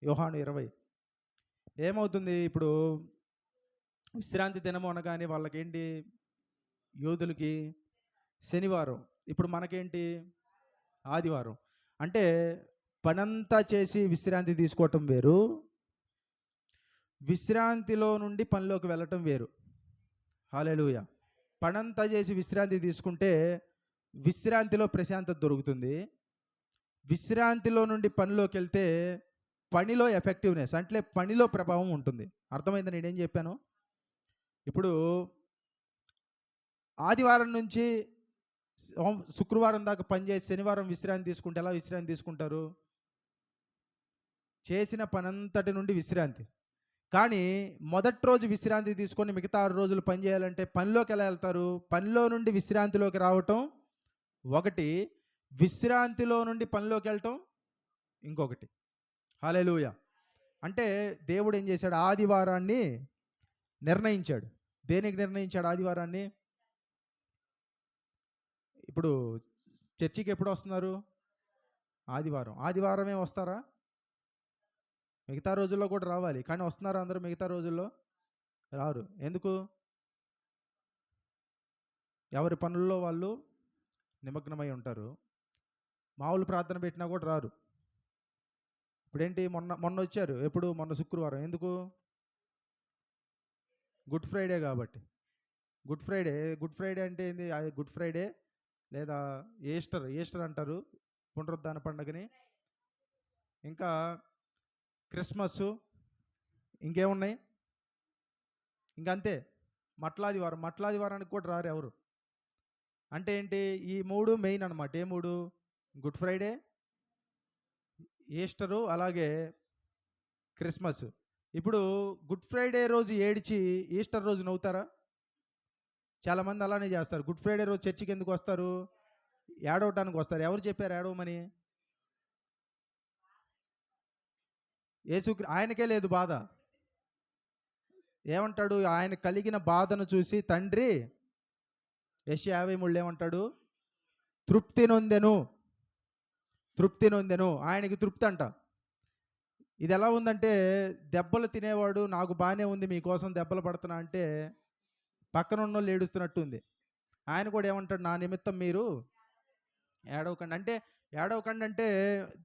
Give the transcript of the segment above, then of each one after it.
యోహాను 20. ఏమవుతుంది ఇప్పుడు విశ్రాంతి దినము అనగానే వాళ్ళకేంటి, యూదులకి శనివారం, ఇప్పుడు మనకేంటి ఆదివారం. అంటే పనంతా చేసి విశ్రాంతి తీసుకోవటం వేరు, విశ్రాంతిలో నుండి పనిలోకి వెళ్ళటం వేరు. హల్లెలూయా. పనంతా చేసి విశ్రాంతి తీసుకుంటే విశ్రాంతిలో ప్రశాంతత దొరుకుతుంది. విశ్రాంతిలో నుండి పనిలోకి వెళ్తే పనిలో ఎఫెక్టివ్నెస్ అంటే పనిలో ప్రభావం ఉంటుంది. అర్థమైంది నేనేం చెప్పాను? ఇప్పుడు ఆదివారం నుంచి శుక్రవారం దాకా పనిచేసి శనివారం విశ్రాంతి తీసుకుంటే ఎలా విశ్రాంతి తీసుకుంటారు? చేసిన పనంతటి నుండి విశ్రాంతి. కానీ మొదటి రోజు విశ్రాంతి తీసుకొని మిగతా 6 రోజులు పని చేయాలంటే పనిలోకి ఎలా వెళ్తారు? పనిలో నుండి విశ్రాంతిలోకి రావటం ఒకటి, విశ్రాంతిలో నుండి పనిలోకి వెళ్ళటం ఇంకొకటి. హల్లెలూయా. అంటే దేవుడు ఏం చేశాడు? ఆదివారాన్ని నిర్ణయించాడు. దేనికి నిర్ణయించాడు ఆదివారాన్ని? ఇప్పుడు చర్చికి ఎప్పుడు వస్తున్నారు? ఆదివారం. ఆదివారమే వస్తారా? మిగతా రోజుల్లో కూడా రావాలి, కానీ వస్తున్నారా అందరూ? మిగతా రోజుల్లో రారు. ఎందుకు? ఎవరి పనుల్లో వాళ్ళు నిమగ్నమై ఉంటారు. మామూలు ప్రార్థన పెట్టినా కూడా రారు. ఇప్పుడేంటి, మొన్న వచ్చారు. ఎప్పుడు? మొన్న శుక్రవారం. ఎందుకు? గుడ్ ఫ్రైడే కాబట్టి. గుడ్ ఫ్రైడే అంటే ఏంది? అది గుడ్ ఫ్రైడే లేదా ఈస్టర్ అంటారు పునరుద్ధాన పండుగని. ఇంకా క్రిస్మస్, ఇంకేమున్నాయి? ఇంకంతే. మట్లాదివారానికి కూడా రారు ఎవరు. అంటే ఏంటి? ఈ 3 మెయిన్ అనమాట. ఏ 3? గుడ్ ఫ్రైడే, ఈస్టరు, అలాగే క్రిస్మస్. ఇప్పుడు గుడ్ ఫ్రైడే రోజు ఏడిచి ఈస్టర్ రోజు నవ్వుతారా? చాలామంది అలానే చేస్తారు. గుడ్ ఫ్రైడే రోజు చర్చికి ఎందుకు వస్తారు? ఏడవటానికి వస్తారు. ఎవరు చెప్పారు ఏడవమని? ఆయనకే లేదు బాధ. ఏమంటాడు? ఆయన కలిగిన బాధను చూసి తండ్రి, యెషయా 53 ఏమంటాడు? తృప్తి నొందెను. ఆయనకి తృప్తి అంట. ఇది ఎలా ఉందంటే, దెబ్బలు తినేవాడు నాకు బాగానే ఉంది మీకోసం దెబ్బలు పడుతున్నా అంటే పక్కన ఉన్న వాళ్ళు ఏడుస్తున్నట్టు ఉంది. ఆయన కూడా ఏమంటాడు? నా నిమిత్తం మీరు ఏడవకండి. అంటే ఏడవకండి అంటే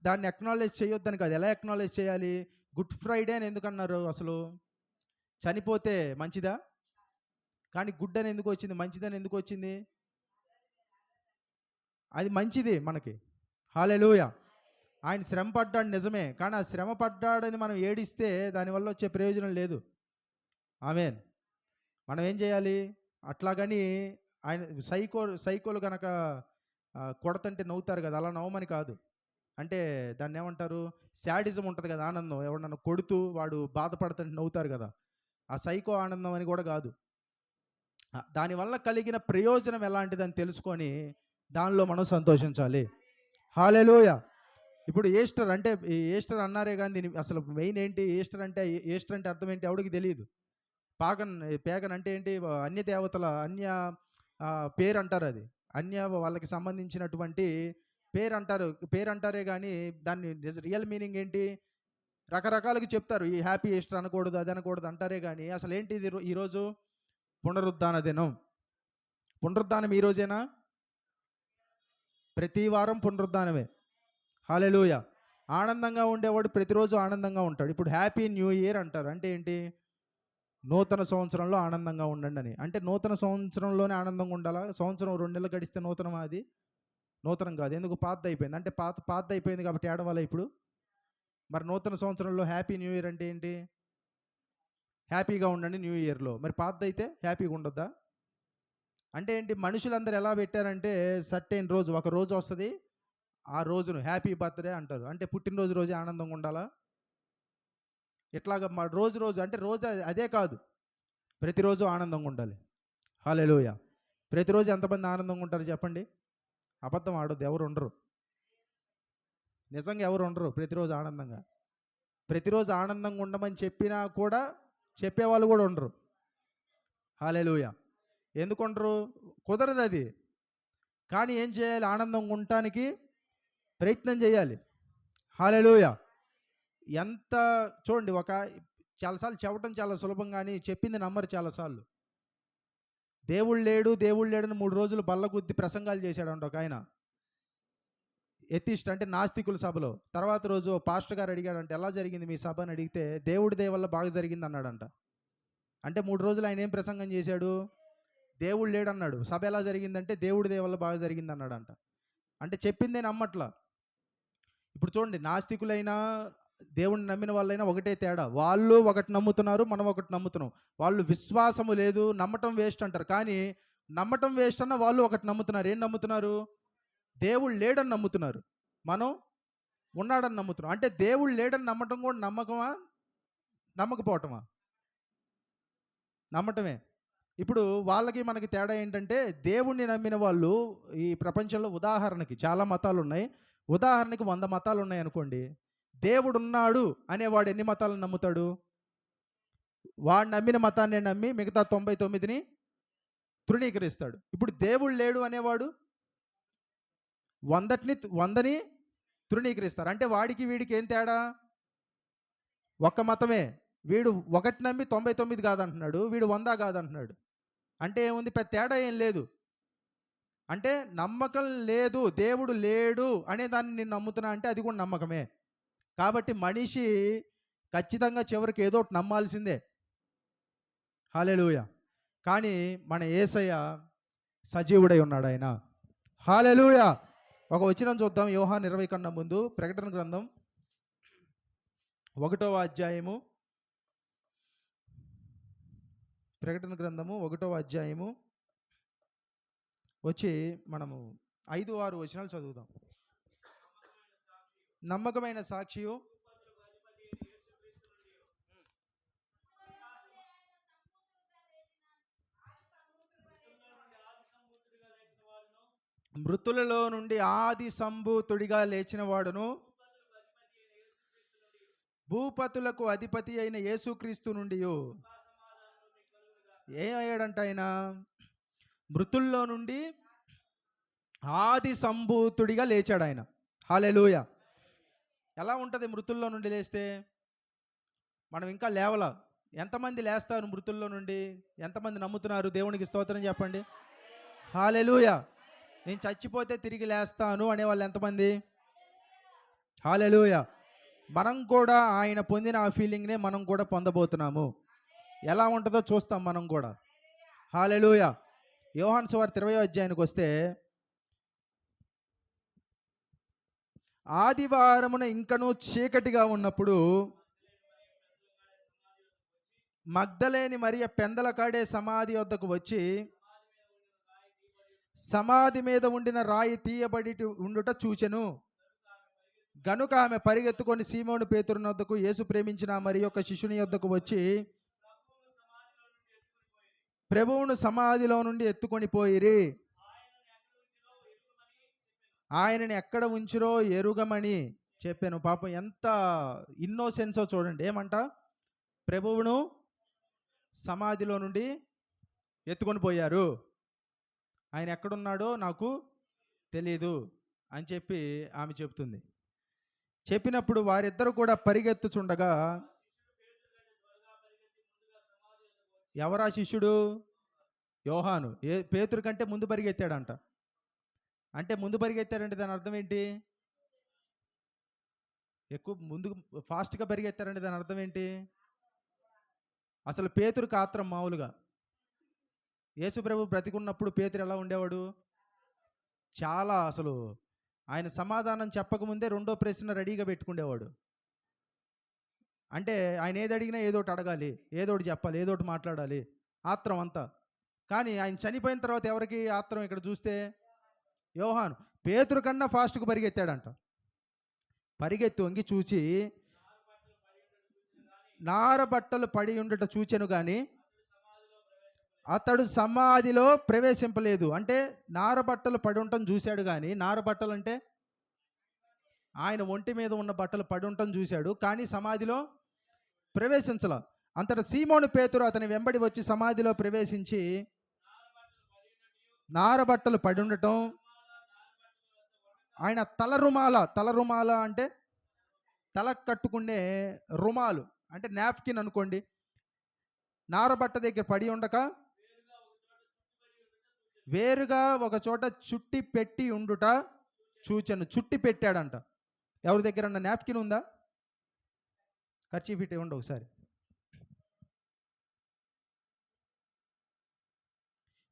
దాన్ని ఎక్నాలెడ్జ్ చేయొద్దని కాదు. ఎలా ఎక్నాలెడ్జ్ చేయాలి? గుడ్ ఫ్రైడే అని ఎందుకన్నారు అసలు? చనిపోతే మంచిదా? కానీ గుడ్ అని ఎందుకు వచ్చింది? మంచిదని ఎందుకు వచ్చింది? అది మంచిది మనకి. హల్లెలూయా. ఆయన శ్రమ పడ్డాడు నిజమే, కానీ ఆ శ్రమ పడ్డాడని మనం ఏడిస్తే దానివల్ల వచ్చే ప్రయోజనం లేదు. ఆమేన్. మనం ఏం చేయాలి? అట్లాగని ఆయన సైకోలు కనుక కొడతంటే నవ్వుతారు కదా, అలా నవ్వమని కాదు. అంటే దాన్ని ఏమంటారు? శాడిజం ఉంటుంది కదా, ఆనందం. ఎవరన్నా కొడుతూ వాడు బాధపడుతుంటే నవ్వుతారు కదా, ఆ సైకో ఆనందం అని కూడా కాదు. దానివల్ల కలిగిన ప్రయోజనం ఎలాంటిదని తెలుసుకొని దానిలో మనం సంతోషించాలి. హల్లెలూయా. ఇప్పుడు ఈస్టర్ అన్నారే కానీ దీని అసలు మెయిన్ ఏంటి? ఈస్టర్ అంటే అర్థం ఏంటి? ఎవడికి తెలియదు. పేగన్ అంటే ఏంటి? అన్య దేవతల పేరు అంటారు. అది వాళ్ళకి సంబంధించినటువంటి పేరు అంటారే కానీ దాన్ని రియల్ మీనింగ్ ఏంటి? రకరకాలుగా చెప్తారు. ఈ హ్యాపీ ఈస్టర్ అనకూడదు, అది అనకూడదు అంటారే కానీ అసలు ఏంటి ఇది? ఈరోజు పునరుద్ధాన దినం. పునరుద్ధానం ఈ రోజేనా? ప్రతి వారం పునరుద్ధానమే. హల్లెలూయా. ఆనందంగా ఉండేవాడు ప్రతిరోజు ఆనందంగా ఉంటాడు. ఇప్పుడు హ్యాపీ న్యూ ఇయర్ అంటారు. అంటే ఏంటి? నూతన సంవత్సరంలో ఆనందంగా ఉండండి అని. అంటే నూతన సంవత్సరంలోనే ఆనందంగా ఉండాలా? సంవత్సరం 2 నెలలు గడిస్తే నూతనమా? అది నూతనం కాదు. ఎందుకు? పాతది అయిపోయింది. అంటే పాతది అయిపోయింది కాబట్టి ఏడవాలా ఇప్పుడు? మరి నూతన సంవత్సరంలో హ్యాపీ న్యూ ఇయర్ అంటే ఏంటి? హ్యాపీగా ఉండండి న్యూ ఇయర్లో. మరి పాతది అయితే హ్యాపీగా ఉండొద్దా? అంటే ఏంటి? మనుషులందరూ ఎలా పెట్టారంటే సర్టెన్ రోజు, ఒక రోజు వస్తుంది, ఆ రోజును హ్యాపీ బర్త్డే అంటారు. అంటే పుట్టినరోజు రోజే ఆనందంగా ఉండాలా? ఇట్లాగా రోజు అంటే రోజు అదే కాదు, ప్రతిరోజు ఆనందంగా ఉండాలి. హల్లెలూయా. ప్రతిరోజు ఎంతమంది ఆనందంగా ఉంటారు చెప్పండి? అబద్ధం ఆడొద్దు. ఎవరు ఉండరు, నిజంగా ఎవరు ఉండరు ప్రతిరోజు ఆనందంగా. ప్రతిరోజు ఆనందంగా ఉండమని చెప్పినా కూడా చెప్పేవాళ్ళు కూడా ఉండరు. హల్లెలూయా. ఎందుకు ఉండరు? కుదరదు అది. కానీ ఏం చేయాలి? ఆనందంగా ఉండటానికి ప్రయత్నం చేయాలి. హల్లెలూయా. ఎంత చూడండి, చాలాసార్లు చెప్పడం చాలా సులభం, కానీ చెప్పింది నమ్మరు చాలాసార్లు. దేవుడు లేడు దేవుడు లేడని 3 రోజులు బల్ల గుద్ది ప్రసంగాలు చేశాడంట ఒక ఆయన, ఎథిస్ట్ అంటే నాస్తికుల సభలో. తర్వాత రోజు పాస్టర్ గారు అడిగాడంట, ఎలా జరిగింది మీ సభ అని అడిగితే, దేవుడి దయ వల్ల బాగా జరిగింది అన్నాడంట. అంటే 3 రోజులు ఆయన ఏం ప్రసంగం చేశాడు? దేవుడు లేడన్నాడు. సభ ఎలా జరిగిందంటే దేవుడి దయ వల్ల బాగా జరిగింది అన్నాడంట. అంటే చెప్పిందే నమ్మట్లా. ఇప్పుడు చూడండి, నాస్తికులైనా దేవుణ్ణి నమ్మిన వాళ్ళైనా ఒకటే తేడా. వాళ్ళు ఒకటి నమ్ముతున్నారు, మనం ఒకటి నమ్ముతున్నాం. వాళ్ళు విశ్వాసము లేదు, నమ్మటం వేస్ట్ అంటారు. కానీ నమ్మటం వేస్ట్ అన్న వాళ్ళు ఒకటి నమ్ముతున్నారు. ఏం నమ్ముతున్నారు? దేవుడు లేడని నమ్ముతున్నారు, మనం ఉన్నాడని నమ్ముతున్నాం. అంటే దేవుడు లేడని నమ్మటం కూడా నమ్మకమా నమ్మకపోవటమా? నమ్మటమే. ఇప్పుడు వాళ్ళకి మనకి తేడా ఏంటంటే, దేవుణ్ణి నమ్మిన వాళ్ళు ఈ ప్రపంచంలో ఉదాహరణకి చాలా మతాలు ఉన్నాయి. ఉదాహరణకి 100 మతాలు ఉన్నాయి అనుకోండి. దేవుడు ఉన్నాడు అనేవాడు ఎన్ని మతాలను నమ్ముతాడు? వాడు నమ్మిన మతాన్ని నమ్మి మిగతా 99ని తృణీకరిస్తాడు. ఇప్పుడు దేవుడు లేడు అనేవాడు 100ని తృణీకరిస్తారు. అంటే వాడికి వీడికి ఏం తేడా? ఒక్క మతమే. వీడు ఒకటి నమ్మి 99 కాదంటున్నాడు, వీడు 100 కాదంటున్నాడు. అంటే ఏముంది? పెద్ద తేడా ఏం లేదు. అంటే నమ్మకం లేదు, దేవుడు లేడు అనే దాన్ని నేను నమ్ముతున్నా అంటే అది కూడా నమ్మకమే. కాబట్టి మనిషి ఖచ్చితంగా చివరికి ఏదో ఒకటి నమ్మాల్సిందే. హల్లెలూయా. కానీ మన యేసయ్య సజీవుడై ఉన్నాడు ఆయన. హల్లెలూయా. ఒక వచనం చూద్దాం. యోహాను 20 కన్నా ముందు ప్రకటన గ్రంథం 1వ అధ్యాయము. ప్రకటన గ్రంథము 1వ అధ్యాయము వచ్చి మనము 5-6 వచనాలు చదువుదాం. నమ్మకమైన సాక్షియు మృతులలో నుండి ఆది సంభూతుడిగా లేచిన వాడును, భూపతులకు అధిపతి అయిన యేసుక్రీస్తు నుండి ఏమయ్యాడంట ఆయన? మృతుల్లో నుండి ఆది సంభూతుడిగా లేచాడు ఆయన. హల్లెలూయా. ఎలా ఉంటుంది మృతుల్లో నుండి లేస్తే? మనం ఇంకా లేవలా. ఎంతమంది లేస్తారు మృతుల్లో నుండి? ఎంతమంది నమ్ముతున్నారు? దేవునికి స్తోత్రం చెప్పండి. హల్లెలూయా. నేను చచ్చిపోతే తిరిగి లేస్తాను అనేవాళ్ళు ఎంతమంది? హల్లెలూయా. మనం కూడా ఆయన పొందిన ఆ ఫీలింగ్నే మనం కూడా పొందబోతున్నాము. ఎలా ఉంటుందో చూస్తాం మనం కూడా. హల్లెలూయా. యోహాను సువార్త 20వ అధ్యాయానికి వస్తే, ఆదివారమున ఇంకనూ చీకటిగా ఉన్నప్పుడు మగ్దలేని మరియ పెందల కాడే సమాధి వద్దకు వచ్చి, సమాధి మీద ఉండిన రాయి తీయబడి ఉండుట చూచెను. గనుక ఆమె పరిగెత్తుకొని సీమోను పేతురు వద్దకు, యేసు ప్రేమించిన మరి యొక్క శిష్యుని వద్దకు వచ్చి, ప్రభువును సమాధిలో నుండి ఎత్తుకొని పోయిరి, ఆయనని ఎక్కడ ఉంచిరో ఎరుగమని చెప్పాను. పాపం ఎంత ఇన్నోసెన్సో చూడండి. ఏమంట? ప్రభువును సమాధిలో నుండి ఎత్తుకొని పోయారు, ఆయన ఎక్కడున్నాడో నాకు తెలీదు అని చెప్పి ఆమె చెప్తుంది. చెప్పినప్పుడు వారిద్దరు కూడా పరిగెత్తుచుండగా, ఎవరా శిష్యుడు? యోహాను. పేతురు కంటే ముందు పరిగెత్తాడంట. అంటే ముందు పరిగెత్తారంటే దాని అర్థం ఏంటి? ఎక్కువ ముందు ఫాస్ట్గా పరిగెత్తారంటే దాని అర్థం ఏంటి? అసలు పేతురుకి ఆత్రం మామూలుగా. యేసు ప్రభు బ్రతికున్నప్పుడు పేతురు ఎలా ఉండేవాడు? చాలా అసలు ఆయన సమాధానం చెప్పకముందే రెండో ప్రశ్న రెడీగా పెట్టుకునేవాడు. అంటే ఆయన ఏది అడిగినా ఏదోటి అడగాలి, ఏదోటి చెప్పాలి, ఏదోటి మాట్లాడాలి, ఆత్రం అంతా. కానీ ఆయన చనిపోయిన తర్వాత ఎవరికి ఆత్రం? ఇక్కడ చూస్తే యోహాను. పేతురు కన్నా ఫాస్ట్గా పరిగెత్తాడంట. పరిగెత్తి వంగి చూచి, నార బట్టలు పడి ఉండట చూచెను కానీ అతడు సమాధిలో ప్రవేశింపలేదు. అంటే నార బట్టలు పడి ఉండటం చూశాడు, కానీ నార బట్టలు అంటే ఆయన ఒంటి మీద ఉన్న బట్టలు పడి ఉండటం చూశాడు, కానీ సమాధిలో ప్రవేశించలా. అంతటా సీమోను పేతురు అతని వెంబడి వచ్చి సమాధిలో ప్రవేశించి, నార బట్టలు పడి ఉండటం, ఆయన తలరుమాల అంటే తలకు కట్టుకునే రుమాలు అంటే నాప్కిన్ అనుకోండి, నారబట్ట దగ్గర పడి ఉండక వేరుగా ఒక చోట చుట్టి పెట్టి ఉండుట చూచెను. చుట్టి పెట్టాడంట. ఎవరి దగ్గర నాప్కిన్ ఉందా? కర్చీఫ్ ఇటు ఇవ్వండి ఒకసారి.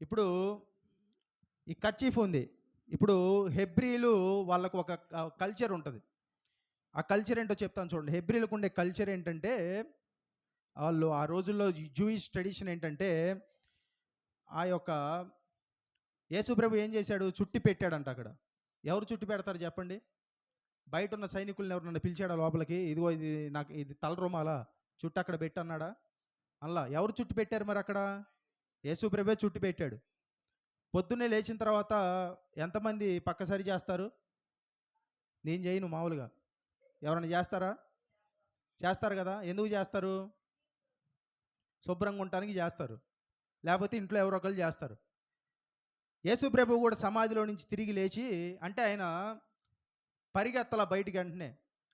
ఇప్పుడు ఈ కర్చీఫ్ ఉంది. ఇప్పుడు హెబ్రీలు వాళ్ళకు ఒక కల్చర్ ఉంటుంది. ఆ కల్చర్ ఏంటో చెప్తాను చూడండి. హెబ్రీలకు ఉండే కల్చర్ ఏంటంటే, వాళ్ళు ఆ రోజుల్లో జూయిష్ ట్రెడిషన్ ఏంటంటే, ఆ యొక్క యేసుప్రభు ఏం చేశాడు? చుట్టి పెట్టాడంట అక్కడ. ఎవరు చుట్టి పెడతారు చెప్పండి? బయట ఉన్న సైనికులను ఎవరినన్నా పిలిచాడా లోపలికి? ఇదిగో ఇది నాకు ఇది తలరుమాలా చుట్టు అక్కడ పెట్టి అన్నాడా? అలా ఎవరు చుట్టి పెట్టారు మరి అక్కడ? యేసుప్రభే చుట్టి పెట్టాడు. పొద్దున్నే లేచిన తర్వాత ఎంతమంది పక్క సరి చేస్తారు? నేను చేయను మామూలుగా. ఎవరైనా చేస్తారా? చేస్తారు కదా. ఎందుకు చేస్తారు? శుభ్రంగా ఉండటానికి చేస్తారు, లేకపోతే ఇంట్లో ఎవరో ఒకళ్ళు చేస్తారు. యేసుప్రభు కూడా సమాధిలో నుంచి తిరిగి లేచి, అంటే ఆయన పరిగెత్తల బయటికి వెంటనే.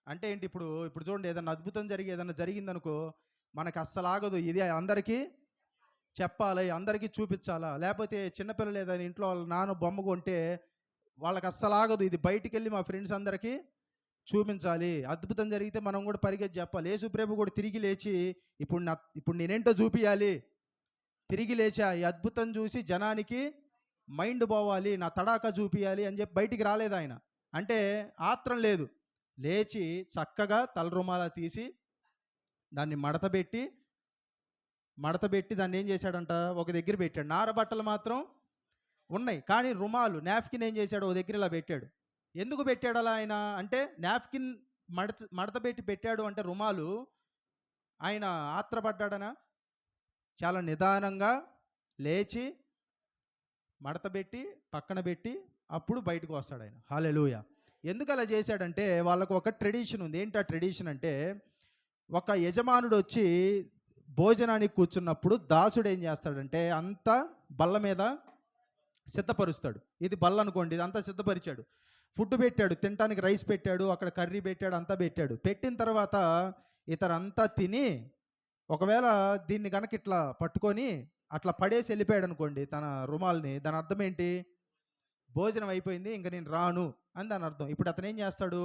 అంటే ఏంటి? ఇప్పుడు చూడండి, ఏదైనా అద్భుతం ఏదైనా జరిగిందనుకో, మనకు అస్సలు ఆగదు. ఇది అందరికీ చెప్పాలి, అందరికీ చూపించాలా. లేకపోతే చిన్నపిల్లలు ఏదైనా ఇంట్లో వాళ్ళ నాన్న బొమ్మ కొంటే వాళ్ళకి అస్సలు ఆగదు, ఇది బయటికి వెళ్ళి మా ఫ్రెండ్స్ అందరికీ చూపించాలి. అద్భుతం జరిగితే మనం కూడా పరిగెత్తి చెప్పాలి. యేసుప్రభు కూడా తిరిగి లేచి, ఇప్పుడు నేనేంటో చూపించాలి, తిరిగి లేచా, ఈ అద్భుతం చూసి జనానికి మైండ్ పోవాలి, నా తడాకా చూపించాలి అని చెప్పి బయటికి రాలేదు ఆయన. అంటే ఆత్రం లేదు. లేచి చక్కగా తలరుమాల తీసి దాన్ని మడతబెట్టి దాన్ని ఏం చేశాడంట? ఒక దగ్గర పెట్టాడు. నారబట్టలు మాత్రం ఉన్నాయి, కానీ రుమాలు నాప్కిన్ ఏం చేశాడు? ఒక దగ్గర ఇలా పెట్టాడు. ఎందుకు పెట్టాడు అలా ఆయన? అంటే నాప్కిన్ మడతబెట్టి పెట్టాడు అంటే రుమాలు ఆయన ఆత్రపడ్డాడనా? చాలా నిదానంగా లేచి మడతబెట్టి పక్కన పెట్టి అప్పుడు బయటకు వస్తాడు ఆయన. హల్లెలూయా. ఎందుకు అలా చేశాడంటే వాళ్ళకు ఒక ట్రెడిషన్ ఉంది. ఏంటి ఆ ట్రెడిషన్ అంటే, ఒక యజమానుడు వచ్చి భోజనానికి కూర్చున్నప్పుడు దాసుడు ఏం చేస్తాడంటే అంతా బల్ల మీద సిద్ధపరుస్తాడు. ఇది బల్ల అనుకోండి, ఇదంతా సిద్ధపరిచాడు. ఫుడ్ పెట్టాడు, తినడానికి రైస్ పెట్టాడు, అక్కడ కర్రీ పెట్టాడు, అంతా పెట్టాడు. పెట్టిన తర్వాత ఇతరంతా తిని, ఒకవేళ దీన్ని కనుక ఇట్లా పట్టుకొని అట్లా పడేసి వెళ్ళిపోయాడు అనుకోండి తన రుమాల్ని, దాని అర్థం ఏంటి? భోజనం అయిపోయింది, ఇంకా నేను రాను అని దాని అర్థం. ఇప్పుడు అతను ఏం చేస్తాడు?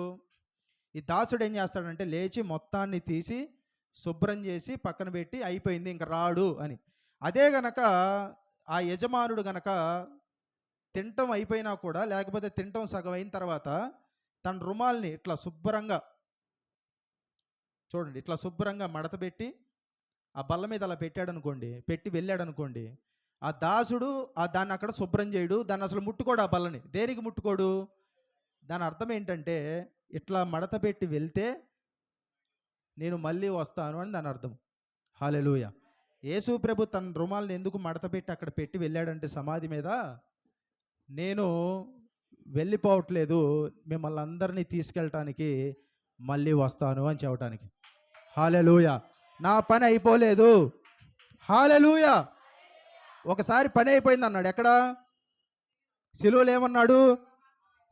ఈ దాసుడు ఏం చేస్తాడంటే లేచి మొత్తాన్ని తీసి శుభ్రం చేసి పక్కన పెట్టి అయిపోయింది, ఇంకా రాడు అని. అదే గనక ఆ యజమానుడు గనక తినటం అయిపోయినా కూడా, లేకపోతే తినటం సగం అయిన తర్వాత తన రుమాల్ని ఇట్లా శుభ్రంగా చూడండి, ఇట్లా శుభ్రంగా మడతపెట్టి ఆ బల్ల మీద అలా పెట్టాడు అనుకోండి, పెట్టి వెళ్ళాడు అనుకోండి, ఆ దాసుడు దాన్ని అక్కడ శుభ్రం చేయడు, దాన్ని అసలు ముట్టుకోడు. ఆ బల్లని దేనికి ముట్టుకోడు? దాని అర్థం ఏంటంటే ఇట్లా మడత పెట్టి వెళ్తే నేను మళ్ళీ వస్తాను అని దాని అర్థం. హల్లెలూయా. యేసు ప్రభు తన రుమాల్ని ఎందుకు మడత పెట్టి అక్కడ పెట్టి వెళ్ళాడంటే సమాధి మీద, నేను వెళ్ళిపోవట్లేదు, మిమ్మల్ని అందరినీ తీసుకెళ్ళటానికి మళ్ళీ వస్తాను అని చెప్పడానికి. హల్లెలూయా. నా పని అయిపోలేదు. హల్లెలూయా. ఒకసారి పని అయిపోయింది అన్నాడు. ఎక్కడ? సిలువలో ఏమన్నాడు?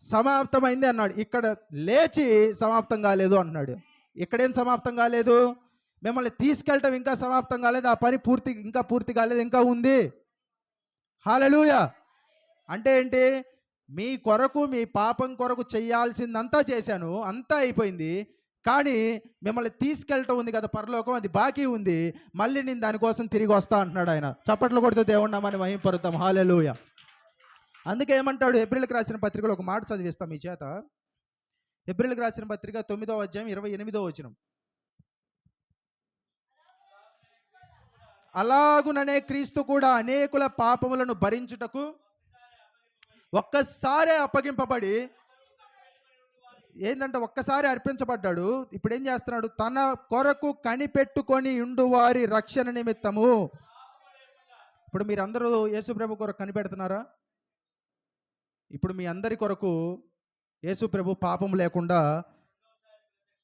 సమాప్తమైంది అన్నాడు. ఇక్కడ లేచి సమాప్తం కాలేదు అంటున్నాడు. ఇక్కడేం సమాప్తం కాలేదు? మిమ్మల్ని తీసుకెళ్ళటం ఇంకా సమాప్తం కాలేదు, ఆ పని ఇంకా పూర్తి కాలేదు, ఇంకా ఉంది. హల్లెలూయా. అంటే ఏంటి? మీ కొరకు, మీ పాపం కొరకు చేయాల్సిందంతా చేశాను, అంతా అయిపోయింది, కానీ మిమ్మల్ని తీసుకెళ్ళటం ఉంది కదా పరలోకం, అది బాకీ ఉంది, మళ్ళీ నేను దానికోసం తిరిగి వస్తా అంటున్నాడు ఆయన. చప్పట్లు కొడితే దేవుడు నామని మహిమపరుద్దాం. హల్లెలూయా. అందుకే ఏమంటాడు? హెబ్రీయులకు రాసిన పత్రికలో ఒక మాట చదివిస్తాం మీ చేత. హెబ్రీయులకు రాసిన పత్రిక 9వ అధ్యాయం 28వ వచనం. అలాగుననే క్రీస్తు కూడా అనేకుల పాపములను భరించుటకు ఒక్కసారే అప్పగింపబడి, ఏంటంటే ఒక్కసారి అర్పించబడ్డాడు. ఇప్పుడు ఏం చేస్తున్నాడు? తన కొరకు కనిపెట్టుకొని ఉండు వారి రక్షణ నిమిత్తము. ఇప్పుడు మీరందరూ యేసుప్రభు కొరకు కనిపెడుతున్నారా? ఇప్పుడు మీ అందరి కొరకు యేసుప్రభు పాపం లేకుండా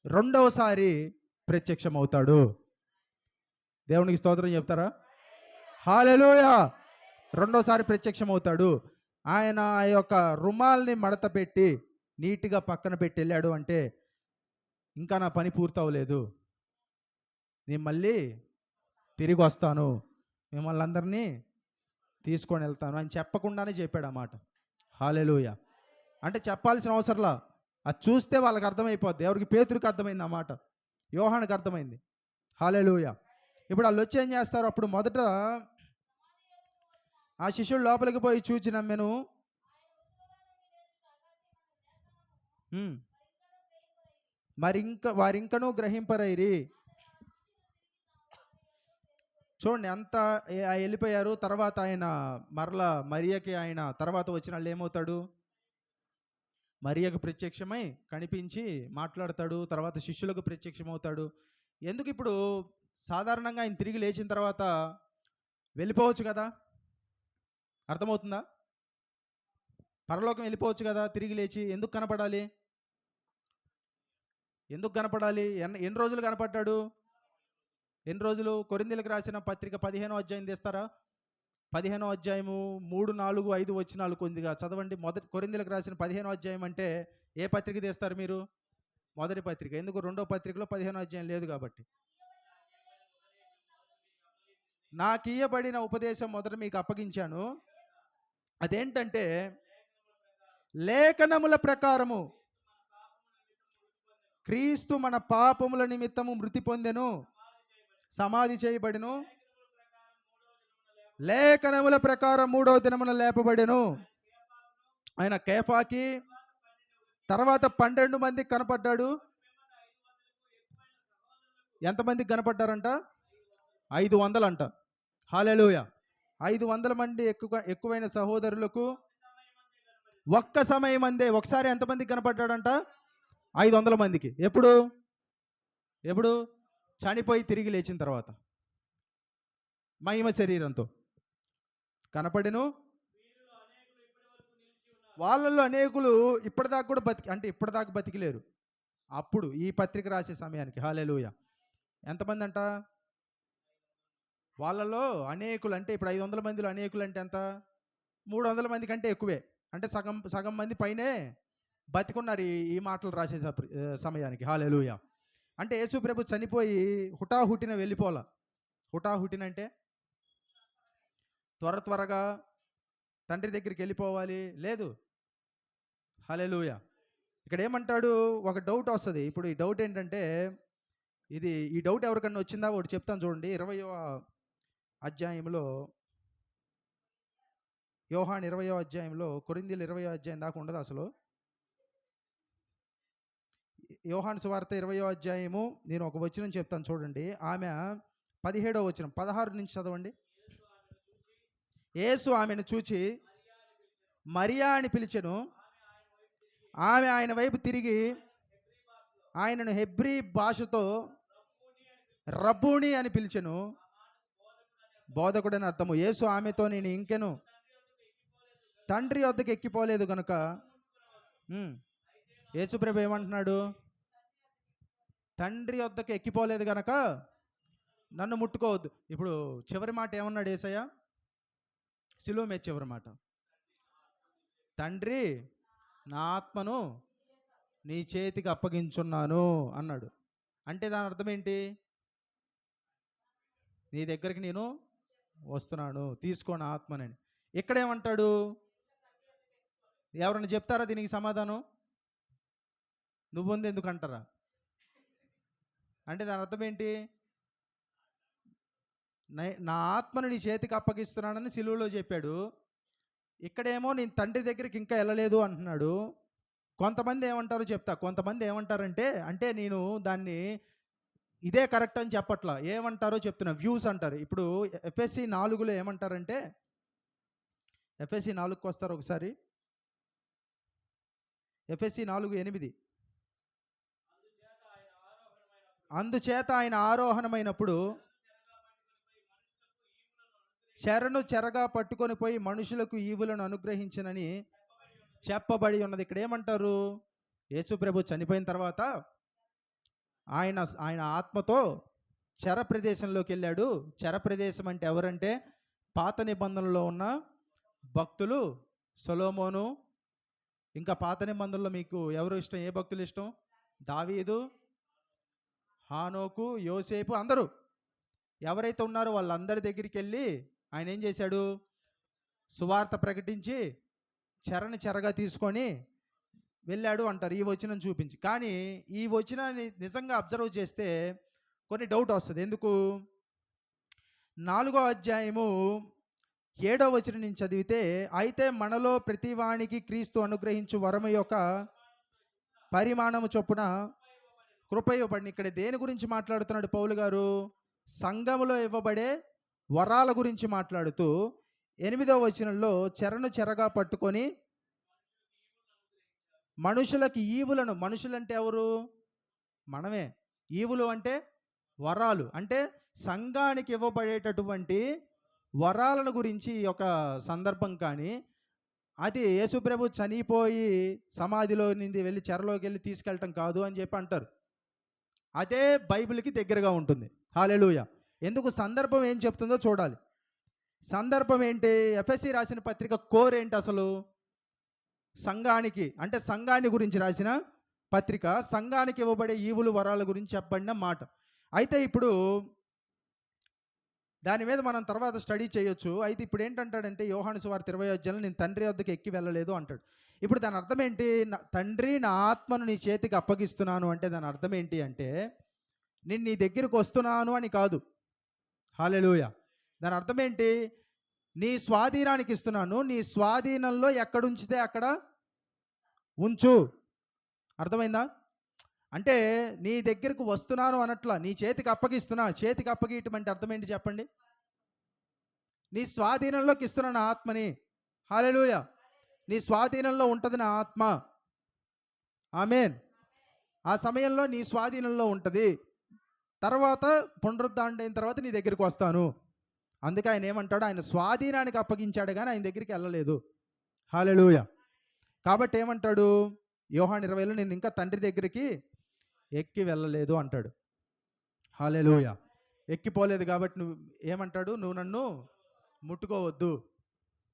రెండవసారి ప్రత్యక్షమవుతాడు. దేవునికి స్తోత్రం చెప్తారా? హల్లెలూయా. రెండోసారి ప్రత్యక్షమవుతాడు. ఆయన ఆ యొక్క రుమాల్ని మడత పెట్టి నీట్గా పక్కన పెట్టి వెళ్ళాడు అంటే ఇంకా నా పని పూర్తవలేదు, నేను మళ్ళీ తిరిగి వస్తాను, మిమ్మల్ని అందరినీ తీసుకొని వెళ్తాను అని చెప్పకుండానే చెప్పాడు ఆ మాట. హల్లెలూయా. అంటే చెప్పాల్సిన అవసరంలా, అది చూస్తే వాళ్ళకి అర్థమైపోద్ది. ఎవరికి? పేతురుకి అర్థమైంది ఆ మాట, యోహానుకి అర్థమైంది. హల్లెలూయా. ఇప్పుడు వాళ్ళు వచ్చి ఏం చేస్తారు? అప్పుడు మొదట ఆ శిష్యుడు లోపలికి పోయి చూచి నమ్మెను. వారింకనూ గ్రహింపరైరి. చూడండి ఎంత వెళ్ళిపోయారు. తర్వాత ఆయన మరలా మరియకి, ఆయన తర్వాత వచ్చిన వాళ్ళు ఏమవుతాడు? మరియకు ప్రత్యక్షమై కనిపించి మాట్లాడతాడు. తర్వాత శిష్యులకు ప్రత్యక్షమవుతాడు. ఎందుకు? ఇప్పుడు సాధారణంగా ఆయన తిరిగి లేచిన తర్వాత వెళ్ళిపోవచ్చు కదా, అర్థమవుతుందా? పరలోకం వెళ్ళిపోవచ్చు కదా తిరిగి లేచి. ఎందుకు కనపడాలి? ఎందుకు కనపడాలి? ఎన్ని రోజులు కనపడ్డాడు? ఎన్ని రోజులు? కొరింథీయులకు రాసిన పత్రిక 15వ అధ్యాయం తీస్తారా? 15వ అధ్యాయము 3, 4, 5 వచనాలు కొద్దిగా చదవండి. మొదటి కొరింథీయులకు రాసిన 15వ అధ్యాయం అంటే ఏ పత్రిక తీస్తారు మీరు? మొదటి పత్రిక. ఎందుకు? రెండో పత్రికలో 15వ అధ్యాయం లేదు కాబట్టి. నాకు ఇయ్యబడిన ఉపదేశం మొదట మీకు అప్పగించాను. అదేంటంటే లేఖనముల ప్రకారము క్రీస్తు మన పాపముల నిమిత్తము మృతి పొందెను, సమాధి చేయబడిను, లేఖనముల ప్రకారం 3వ దినమున లేపబడెను. ఆయన కేఫాకి, తర్వాత 12 మందికి కనపడ్డాడు. ఎంతమందికి కనపడ్డారంట? 500 అంట. హల్లెలూయా. 500 మంది ఎక్కువైన సహోదరులకు ఒక్క సమయం అందే. ఒకసారి ఎంతమందికి కనపడ్డాడంట? 500 మందికి. ఎప్పుడు? చనిపోయి తిరిగి లేచిన తర్వాత మహిమ శరీరంతో కనపడెను. వాళ్ళల్లో అనేకులు ఇప్పటిదాకా కూడా ఇప్పటిదాకా బతికిలేరు అప్పుడు ఈ పత్రిక రాసే సమయానికి. హల్లెలూయా. ఎంతమంది అంట? వాళ్ళలో అనేకులు అంటే ఇప్పుడు 500 మందిలో అనేకులు అంటే ఎంత? 300 మంది కంటే ఎక్కువే. అంటే సగం మంది పైనే బతికున్నారు ఈ మాటలు రాసే సమయానికి. హల్లెలూయా. అంటే యేసు ప్రభు చనిపోయి హుటాహుటిన వెళ్ళిపోలా. హుటాహుటిన అంటే త్వరగా తండ్రి దగ్గరికి వెళ్ళిపోవాలి లేదు. హల్లెలూయా. ఇక్కడ ఏమంటాడు? ఒక డౌట్ వస్తుంది. ఇప్పుడు ఈ డౌట్ ఏంటంటే, ఈ డౌట్ ఎవరికన్నా వచ్చిందా? ఒకటి చెప్తాను చూడండి. 20వ అధ్యాయంలో, యోహాను 20వ అధ్యాయంలో, కొరింథీయులు 20వ అధ్యాయం దాకా ఉండదు అసలు. యోహాను సువార్త 20వ అధ్యాయము నేను ఒక వచనం చెప్తాను చూడండి. ఆమె 17వ వచనం, 16 నుంచి చదవండి. యేసు ఆమెను చూచి మరియా అని పిలిచెను. ఆమె ఆయన వైపు తిరిగి ఆయనను హెబ్రీ భాషతో రబ్బూని అని పిలిచెను. బోధకుడని అర్థము. యేసు ఆమెతో, నేను ఇంకెను తండ్రి వద్దకు ఎక్కిపోలేదు కనుక. యేసుప్రభు ఏమంటున్నాడు? తండ్రి వద్దకు ఎక్కిపోలేదు కనుక నన్ను ముట్టుకోవద్దు. ఇప్పుడు చివరి మాట ఏమన్నాడు యేసయ్య? సిలువ మీద చివరి మాట, తండ్రి నా ఆత్మను నీ చేతికి అప్పగించున్నాను అన్నాడు. అంటే దాని అర్థం ఏంటి? నీ దగ్గరికి నేను వస్తున్నాను, తీసుకోను ఆత్మనని. ఇక్కడేమంటాడు? ఎవరన్నా చెప్తారా దీనికి సమాధానం? నువ్వుంది ఎందుకు అంటారా? అంటే దాని అర్థం ఏంటి? నా ఆత్మను నీ చేతికి అప్పగిస్తున్నానని సిలువలో చెప్పాడు. ఇక్కడేమో నేను తండ్రి దగ్గరికి ఇంకా వెళ్ళలేదు అంటున్నాడు. కొంతమంది ఏమంటారో చెప్తా. కొంతమంది ఏమంటారంటే, అంటే నేను దాన్ని ఇదే కరెక్ట్ అని చెప్పట్లా, ఏమంటారో చెప్తున్నా, వ్యూస్ అంటారు. ఇప్పుడు ఎఫ్ఎస్సి 4లో ఏమంటారంటే, ఎఫ్ఎస్సి 4కు వస్తారు ఒకసారి. ఎఫ్ఎస్సి 4:8, అందుచేత ఆయన ఆరోహణమైనప్పుడు చెరను చెరగా పట్టుకొని పోయి మనుషులకు ఈవులను అనుగ్రహించనని చెప్పబడి ఉన్నది. ఇక్కడ ఏమంటారు? యేసు ప్రభు చనిపోయిన తర్వాత ఆయన ఆత్మతో చెర ప్రదేశంలోకి వెళ్ళాడు. చెర ప్రదేశం అంటే ఎవరంటే పాత నిబంధనలో ఉన్న భక్తులు. సొలొమోను, ఇంకా పాత నిబంధనలో మీకు ఎవరు ఇష్టం? ఏ భక్తులు ఇష్టం? దావీదు, హానోకు, యోసేపు అందరూ ఎవరైతే ఉన్నారో వాళ్ళందరి దగ్గరికి వెళ్ళి ఆయన ఏం చేశాడు? సువార్త ప్రకటించి చెరగా తీసుకొని వెళ్ళాడు అంటారు ఈ వచనం చూపించి. కానీ ఈ వచనాన్ని నిజంగా అబ్జర్వ్ చేస్తే కొన్ని డౌట్ వస్తుంది. ఎందుకు? 4వ అధ్యాయము 7వ వచనం నుంచి చదివితే, అయితే మనలో ప్రతివానికి క్రీస్తు అనుగ్రహించు వరము యొక్క పరిమాణము చొప్పున కృప ఇవ్వబడిన. ఇక్కడ దేని గురించి మాట్లాడుతున్నాడు పౌలు గారు? సంఘములో ఇవ్వబడే వరాల గురించి మాట్లాడుతూ 8వ వచనంలో చెరగా పట్టుకొని మనుషులకి ఈవులను, మనుషులంటే ఎవరు? మనమే. ఈవులు అంటే వరాలు, అంటే సంఘానికి ఇవ్వబడేటటువంటి వరాలను గురించి ఒక సందర్భం. కానీ అది యేసుప్రభు చనిపోయి సమాధిలో నుండి వెళ్ళి చెరలోకి వెళ్ళి తీసుకెళ్ళటం కాదు అని చెప్పి అంటారు. అదే బైబిల్కి దగ్గరగా ఉంటుంది. హల్లెలూయా. ఎందుకు? సందర్భం ఏం చెప్తుందో చూడాలి. సందర్భం ఏంటి? ఎఫెసీ రాసిన పత్రిక కోర్ ఏంటి అసలు? సంఘానికి, అంటే సంఘాన్ని గురించి రాసిన పత్రిక, సంఘానికి ఇవ్వబడే ఈవులు వరాల గురించి చెప్పబడిన మాట. అయితే ఇప్పుడు దాని మీద మనం తర్వాత స్టడీ చేయొచ్చు. అయితే ఇప్పుడు ఏంటంటాడంటే యోహాను సువార్త 20వ అధ్యాయంలో నేను తండ్రి వద్దకు ఎక్కి వెళ్ళలేదు అంటాడు. ఇప్పుడు దాని అర్థం ఏంటి? తండ్రి నా ఆత్మను నీ చేతికి అప్పగిస్తున్నాను అంటే దాని అర్థం ఏంటి అంటే నేను నీ దగ్గరికి వస్తున్నాను అని కాదు. హల్లెలూయా. దాని అర్థం ఏంటి? నీ స్వాధీనానికి ఇస్తున్నాను, నీ స్వాధీనంలో ఎక్కడుంచితే అక్కడ ఉంచు. అర్థమైందా? అంటే నీ దగ్గరకు వస్తున్నాను అనట్లా, నీ చేతికి అప్పగిస్తున్నా. చేతికి అప్పగియటం అంటే అర్థం ఏంటి చెప్పండి? నీ స్వాధీనంలోకి ఇస్తున్నాను ఆత్మని. హల్లెలూయా. నీ స్వాధీనంలో ఉంటుంది నా ఆత్మ. ఆమేన్. ఆ సమయంలో నీ స్వాధీనంలో ఉంటుంది. తర్వాత పునరుద్ధారణ అయిన తర్వాత నీ దగ్గరికి వస్తాను. అందుకే ఆయన ఏమంటాడు? ఆయన స్వాధీనానికి అప్పగించాడు కానీ ఆయన దగ్గరికి వెళ్ళలేదు. హల్లెలూయా. కాబట్టి ఏమంటాడు? యోహాను 20లో నేను ఇంకా తండ్రి దగ్గరికి ఎక్కి వెళ్ళలేదు అంటాడు. హల్లెలూయా. ఎక్కిపోలేదు కాబట్టి నువ్వు ఏమంటాడు? నువ్వు నన్ను ముట్టుకోవద్దు,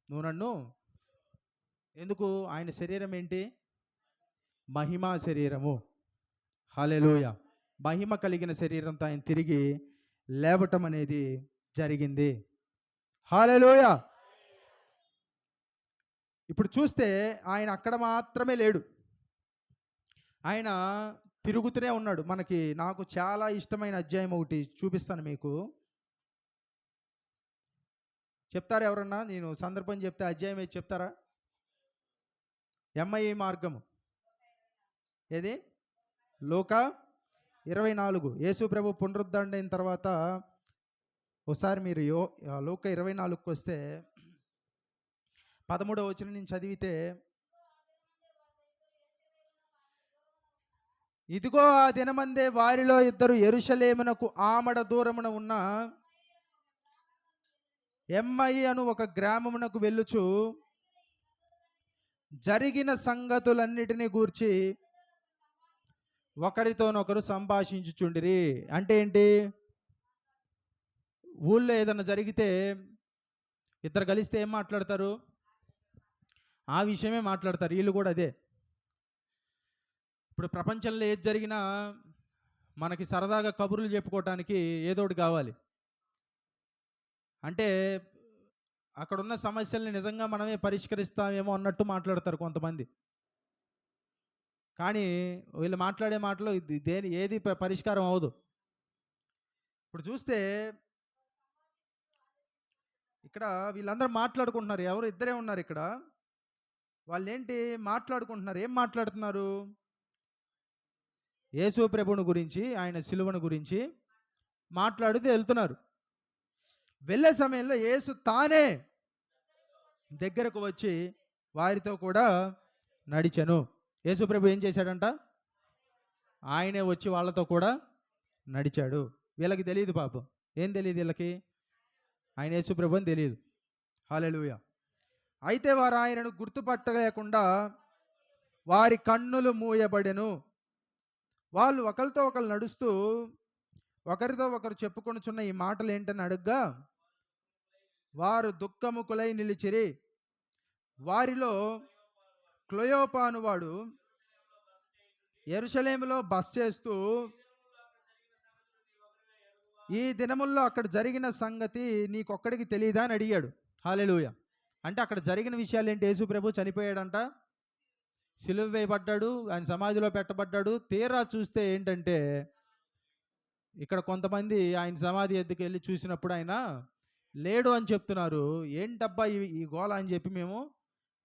నువ్వు నన్ను. ఎందుకు? ఆయన శరీరం ఏంటి? మహిమా శరీరము. హల్లెలూయా. మహిమ కలిగిన శరీరంతో ఆయన తిరిగి లేవటం అనేది జరిగింది. హల్లెలూయా. ఇప్పుడు చూస్తే ఆయన అక్కడ మాత్రమే లేడు, ఆయన తిరుగుతూనే ఉన్నాడు. నాకు చాలా ఇష్టమైన అధ్యాయం ఒకటి చూపిస్తాను మీకు. చెప్తారా ఎవరన్నా? నేను సందర్భం చెప్తే అధ్యాయం ఏది చెప్తారా? ఎంఐ మార్గము ఏది? లూకా 24. యేసు ప్రభు పునరుద్ధరణ అయిన తర్వాత ఒకసారి మీరు లూకా 24కి వస్తే 13వ వచనం నుంచి చదివితే, ఇదిగో ఆ దినమందే వారిలో ఇద్దరు యెరూషలేమునకు ఆమడ దూరమున ఉన్న ఎంఐ అను ఒక గ్రామమునకు వెళ్ళుచు జరిగిన సంగతులన్నిటినీ గూర్చి ఒకరితోనొకరు సంభాషించుచుండిరి. అంటే ఏంటి? ఊళ్ళో ఏదైనా జరిగితే ఇద్దరు కలిస్తే ఏం మాట్లాడతారు? ఆ విషయమే మాట్లాడతారు. వీళ్ళు కూడా అదే. ఇప్పుడు ప్రపంచంలో ఏది జరిగినా మనకి సరదాగా కబుర్లు చెప్పుకోవటానికి ఏదో ఒకటి కావాలి. అంటే అక్కడున్న సమస్యల్ని నిజంగా మనమే పరిష్కరిస్తామేమో అన్నట్టు మాట్లాడతారు కొంతమంది. కానీ వీళ్ళు మాట్లాడే మాటలో ఏది పరిష్కారం అవ్వదు. ఇప్పుడు చూస్తే ఇక్కడ వీళ్ళందరూ మాట్లాడుకుంటున్నారు. ఎవరు? ఇద్దరే ఉన్నారు ఇక్కడ. వాళ్ళు ఏంటి మాట్లాడుకుంటున్నారు? ఏం మాట్లాడుతున్నారు? యేసు ప్రభువుని గురించి, ఆయన సిలువను గురించి మాట్లాడుతూ వెళ్తున్నారు. వెళ్ళే సమయంలో యేసు తానే దగ్గరకు వచ్చి వారితో కూడా నడిచెను. యేసు ప్రభు ఏం చేశాడంట? ఆయనే వచ్చి వాళ్ళతో కూడా నడిచాడు. వీళ్ళకి తెలియదు పాపం. ఏం తెలియదు వీళ్ళకి? ఆయన యేసు ప్రభు అని తెలియదు. హల్లెలూయా. అయితే వారు ఆయనను గుర్తుపట్టలేకుండా వారి కన్నులు మూయబడెను. వాళ్ళు ఒకరితో ఒకరు నడుస్తూ ఒకరితో ఒకరు చెప్పుకొనుచున్న ఈ మాటలు ఏంటని అడుగ్గా వారు దుఃఖముకులై నిలిచిరి. వారిలో క్లెయోపా అనువాడు యెరూషలేములో బస చేస్తూ ఈ దినముల్లో అక్కడ జరిగిన సంగతి నీకొక్కడికి తెలియదా అని అడిగాడు. హల్లెలూయా. అంటే అక్కడ జరిగిన విషయాలు ఏంటి? యేసు ప్రభు చనిపోయాడంట, సిలువ వేయబడ్డాడు, ఆయన సమాధిలో పెట్టబడ్డాడు. తీరా చూస్తే ఏంటంటే ఇక్కడ కొంతమంది ఆయన సమాధి ఎద్దుకు వెళ్ళి చూసినప్పుడు ఆయన లేడు అని చెప్తున్నారు. ఏంటబ్బా ఈ గోల అని చెప్పి మేము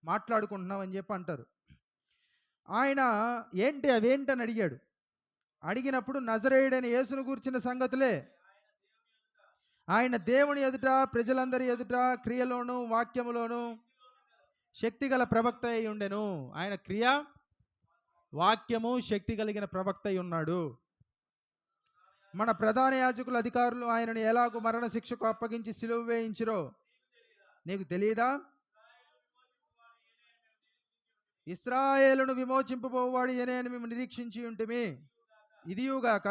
మాట్లాడుకుంటున్నాం అని చెప్పి అంటారు. ఆయన ఏంటి అవేంటని అడిగాడు. అడిగినప్పుడు నజరేయుడైన యేసును గూర్చిన సంగతులే. ఆయన దేవుని ఎదుట, ప్రజలందరి ఎదుట క్రియలోను వాక్యములోను శక్తిగల ప్రవక్త అయి ఉండెను. ఆయన క్రియ, వాక్యము శక్తి కలిగిన ప్రవక్త అయి ఉన్నాడు. మన ప్రధాన యాజకుల అధికారులు ఆయనను ఎలాగూ మరణ శిక్షకు అప్పగించి సిలువ వేయించిరో నీకు తెలియదా? ఇశ్రాయేలును విమోచింపబోవాడు ఏనే అని మేము నిరీక్షించి ఉంటిమి. ఇదియుగాక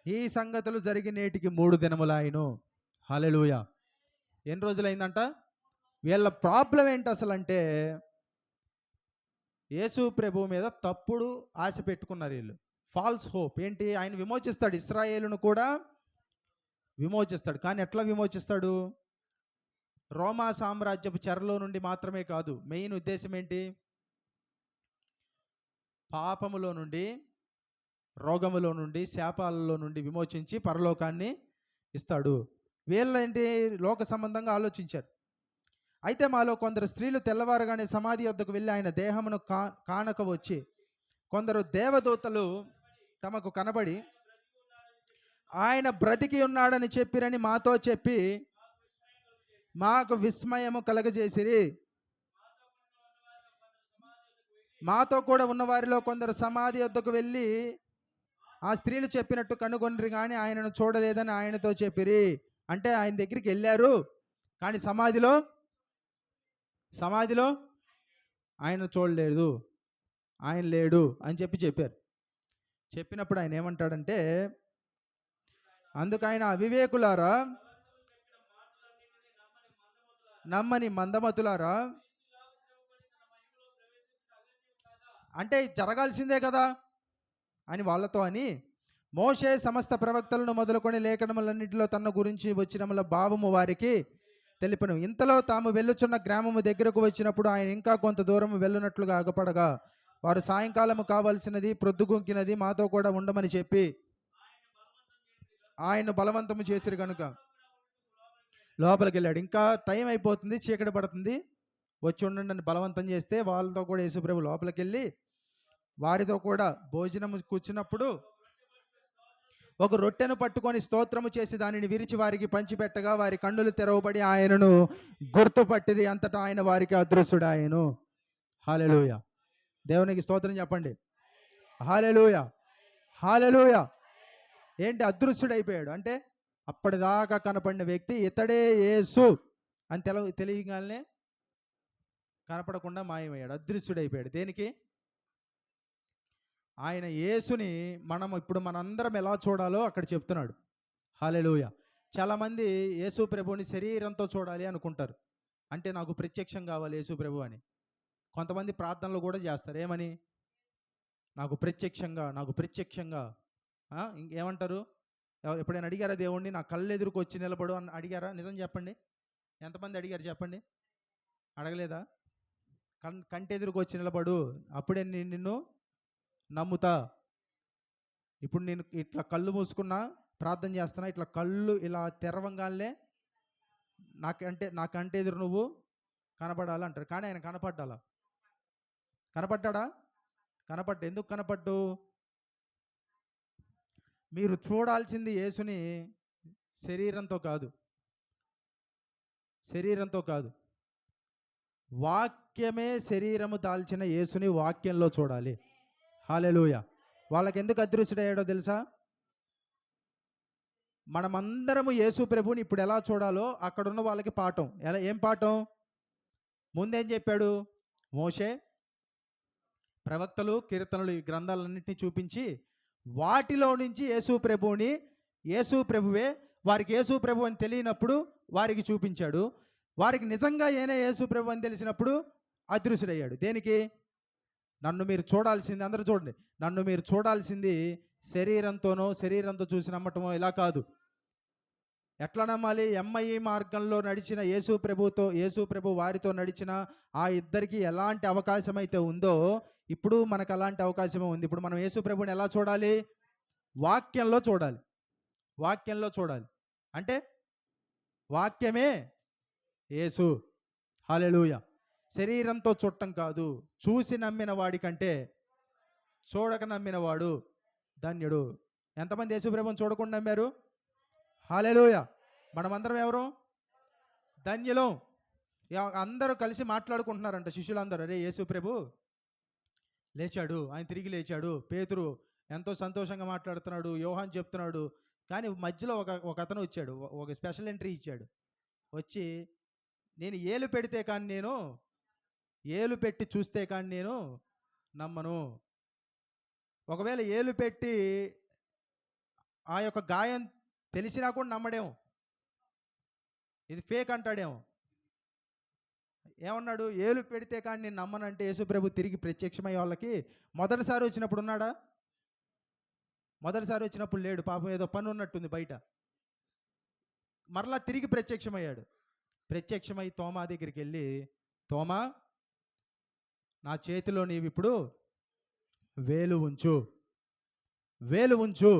ఈ సంగతులు జరిగి నేటికి 3 దినములాయను. హల్లెలూయా. ఎన్ని రోజులైందంట? వీళ్ళ ప్రాబ్లం ఏంటి అసలు అంటే యేసు ప్రభు మీద తప్పుడు ఆశ పెట్టుకున్నారు వీళ్ళు. Falls hope. ఏంటి? ఆయన విమోచిస్తాడు, ఇశ్రాయేలును కూడా విమోచిస్తాడు. కానీ ఎట్లా విమోచిస్తాడు? రోమా సామ్రాజ్యపు చెరలో నుండి మాత్రమే కాదు. మెయిన్ ఉద్దేశం ఏంటి? పాపములో నుండి, రోగములో నుండి, శాపాలలో నుండి విమోచించి పరలోకాన్ని ఇస్తాడు. వీళ్ళేంటి? లోక సంబంధంగా ఆలోచించారు. అయితే మాలో కొందరు స్త్రీలు తెల్లవారుగానే సమాధి వద్దకు వెళ్ళి ఆయన దేహమును కానక వచ్చి, కొందరు దేవదూతలు తమకు కనబడి ఆయన బ్రతికి ఉన్నాడని చెప్పిరని మాతో చెప్పి మాకు విస్మయము కలగజేసిరి. మాతో కూడా ఉన్న వారిలో కొందరు సమాధి వద్దకు వెళ్ళి ఆ స్త్రీలు చెప్పినట్టు కనుగొనరు కానీ ఆయనను చూడలేదని ఆయనతో చెప్పిరి. అంటే ఆయన దగ్గరికి వెళ్ళారు కానీ సమాధిలో ఆయన చూడలేదు, ఆయన లేడు అని చెప్పారు. చెప్పినప్పుడు ఆయన ఏమంటాడంటే, అందుకు ఆయన అవివేకులారా, నమ్మని మందమతులారా, అంటే జరగాల్సిందే కదా అని వాళ్ళతో అని, మోషే సమస్త ప్రవక్తలను మొదలుకొని లేఖనములన్నింటిలో తన గురించి వచ్చినముల భావము వారికి తెలిపను. ఇంతలో తాము వెళ్ళుచున్న గ్రామము దగ్గరకు వచ్చినప్పుడు ఆయన ఇంకా కొంత దూరం వెళ్ళునట్లుగా అగపడగా వారు సాయంకాలము కావాల్సినది ప్రొద్దుగుంకినది మాతో కూడా ఉండమని చెప్పి ఆయన బలవంతము చేసిరు కనుక లోపలికి వెళ్ళాడు. ఇంకా టైం అయిపోతుంది, చీకటి పడుతుంది, వచ్చి ఉండండి అని బలవంతం చేస్తే వాళ్ళతో కూడా యేసుప్రభు లోపలికి వెళ్ళి వారితో కూడా భోజనము కూర్చున్నప్పుడు ఒక రొట్టెను పట్టుకొని స్తోత్రము చేసి దానిని విరిచి వారికి పంచిపెట్టగా వారి కన్నులు తెరవబడి ఆయనను గుర్తుపట్టిరి. అంతటా ఆయన వారికి అదృశ్యుడాయను. హల్లెలూయా. దేవునికి స్తోత్రం చెప్పండి. హల్లెలూయా, హల్లెలూయా. ఏంటి? అదృశ్యుడైపోయాడు. అంటే అప్పటిదాకా కనపడిన వ్యక్తి ఇతడే యేసు అని తెలియగానే కనపడకుండా మాయమయ్యాడు, అదృశ్యుడైపోయాడు. దేనికి? ఆయన యేసుని ఇప్పుడు మనందరం ఎలా చూడాలో అక్కడ చెప్తున్నాడు. హల్లెలూయా. చాలామంది యేసు ప్రభుని శరీరంతో చూడాలి అనుకుంటారు. అంటే నాకు ప్రత్యక్షం కావాలి యేసు ప్రభు అని. కొంతమంది ప్రార్థనలు కూడా చేస్తారు. ఏమని? నాకు ప్రత్యక్షంగా ఇంకేమంటారు? ఎప్పుడైనా అడిగారా దేవుణ్ణి నా కళ్ళు ఎదురుకు వచ్చి నిలబడు అని అడిగారా? నిజం చెప్పండి. ఎంతమంది అడిగారు చెప్పండి? అడగలేదా? కంటి ఎదురుకు వచ్చి నిలబడు, అప్పుడే నిన్ను నమ్ముతా. ఇప్పుడు నేను ఇట్లా కళ్ళు మూసుకున్నా ప్రార్థన చేస్తున్నా, ఇట్లా కళ్ళు ఇలా తెరవంగానే నా కంటి ఎదురు నువ్వు కనపడాలంటారు. కానీ ఆయన కనపడ్డా? ఎందుకు కనపడ్డు? మీరు చూడాల్సింది యేసుని శరీరంతో కాదు, వాక్యమే శరీరము దాల్చిన యేసుని వాక్యంలో చూడాలి. హల్లెలూయా. వాళ్ళకి ఎందుకు అదృశ్యుడయ్యాడో తెలుసా? మనమందరము యేసు ప్రభుని ఇప్పుడు ఎలా చూడాలో అక్కడున్న వాళ్ళకి పాఠం. ఏం పాఠం? ముందేం చెప్పాడు? మోషే, ప్రవక్తలు, కీర్తనలు, ఈ గ్రంథాలన్నింటినీ చూపించి వాటిలో నుంచి యేసు ప్రభువే వారికి యేసు ప్రభు అని తెలియనప్పుడు వారికి చూపించాడు. వారికి నిజంగా ఏనే యేసు ప్రభు అని తెలిసినప్పుడు అదృశ్యుడయ్యాడు. దేనికి? నన్ను మీరు చూడాల్సింది, అందరూ చూడండి, నన్ను మీరు చూడాల్సింది శరీరంతో చూసి నమ్మటమో ఇలా కాదు. ఎట్లా నమ్మాలి? ఎంఐ మార్గంలో నడిచిన యేసు ప్రభు వారితో నడిచిన ఆ ఇద్దరికి ఎలాంటి అవకాశం అయితే ఉందో ఇప్పుడు మనకు అలాంటి అవకాశమే ఉంది. ఇప్పుడు మనం యేసు ప్రభుని ఎలా చూడాలి? వాక్యంలో చూడాలి. వాక్యంలో చూడాలి అంటే వాక్యమే యేసు. హల్లెలూయా. శరీరంతో చూడటం కాదు, చూసి నమ్మిన వాడి కంటే చూడక నమ్మినవాడు ధన్యుడు. ఎంతమంది యేసు ప్రభుని చూడకుండా నమ్మారు? హల్లెలూయా. మనమందరం ఎవరు? ధన్యులం. అందరూ కలిసి మాట్లాడుకుంటున్నారంట శిష్యులందరూ, అరే యేసు ప్రభు లేచాడు, ఆయన తిరిగి లేచాడు. పేతురు ఎంతో సంతోషంగా మాట్లాడుతున్నాడు, యోహాన్ చెప్తున్నాడు. కానీ మధ్యలో ఒక అతను వచ్చాడు, ఒక స్పెషల్ ఎంట్రీ ఇచ్చాడు. వచ్చి నేను ఏలు పెట్టి చూస్తే కానీ నేను నమ్మను. ఒకవేళ ఏలు పెట్టి ఆ యొక్క గాయం తెలిసినా కూడా నమ్మడేమో, ఇది ఫేక్ అంటాడేమో. ఏమన్నాడు? ఏలు పెడితే కానీ నేను నమ్మనంటే యేసుప్రభు తిరిగి ప్రత్యక్షమై వాళ్ళకి మొదటిసారి వచ్చినప్పుడు ఉన్నాడా? మొదటిసారి వచ్చినప్పుడు లేడు, పాపం ఏదో పని ఉన్నట్టుంది బయట. మరలా తిరిగి ప్రత్యక్షమయ్యాడు. ప్రత్యక్షమై తోమా దగ్గరికి వెళ్ళి, తోమా నా చేతిలో నీవు ఇప్పుడు వేలు ఉంచు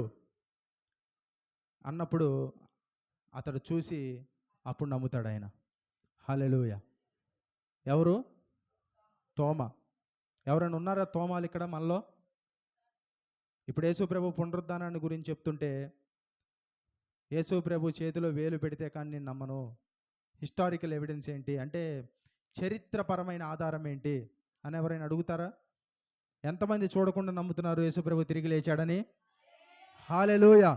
అన్నప్పుడు అతడు చూసి అప్పుడు నమ్ముతాడు ఆయన. హల్లెలూయా. ఎవరు? తోమా. ఎవరైనా ఉన్నారా తోమాలు ఇక్కడ మనలో? ఇప్పుడు యేసు ప్రభు పునరుద్ధానాన్ని గురించి చెప్తుంటే యేసు ప్రభు చేతిలో వేలు పెడితే కానీ నేను నమ్మను. హిస్టారికల్ ఎవిడెన్స్ ఏంటి అంటే, చరిత్రపరమైన ఆధారం ఏంటి అని ఎవరైనా అడుగుతారా? ఎంతమంది చూడకుండా నమ్ముతున్నారు యేసు ప్రభు తిరిగి లేచాడని? హల్లెలూయా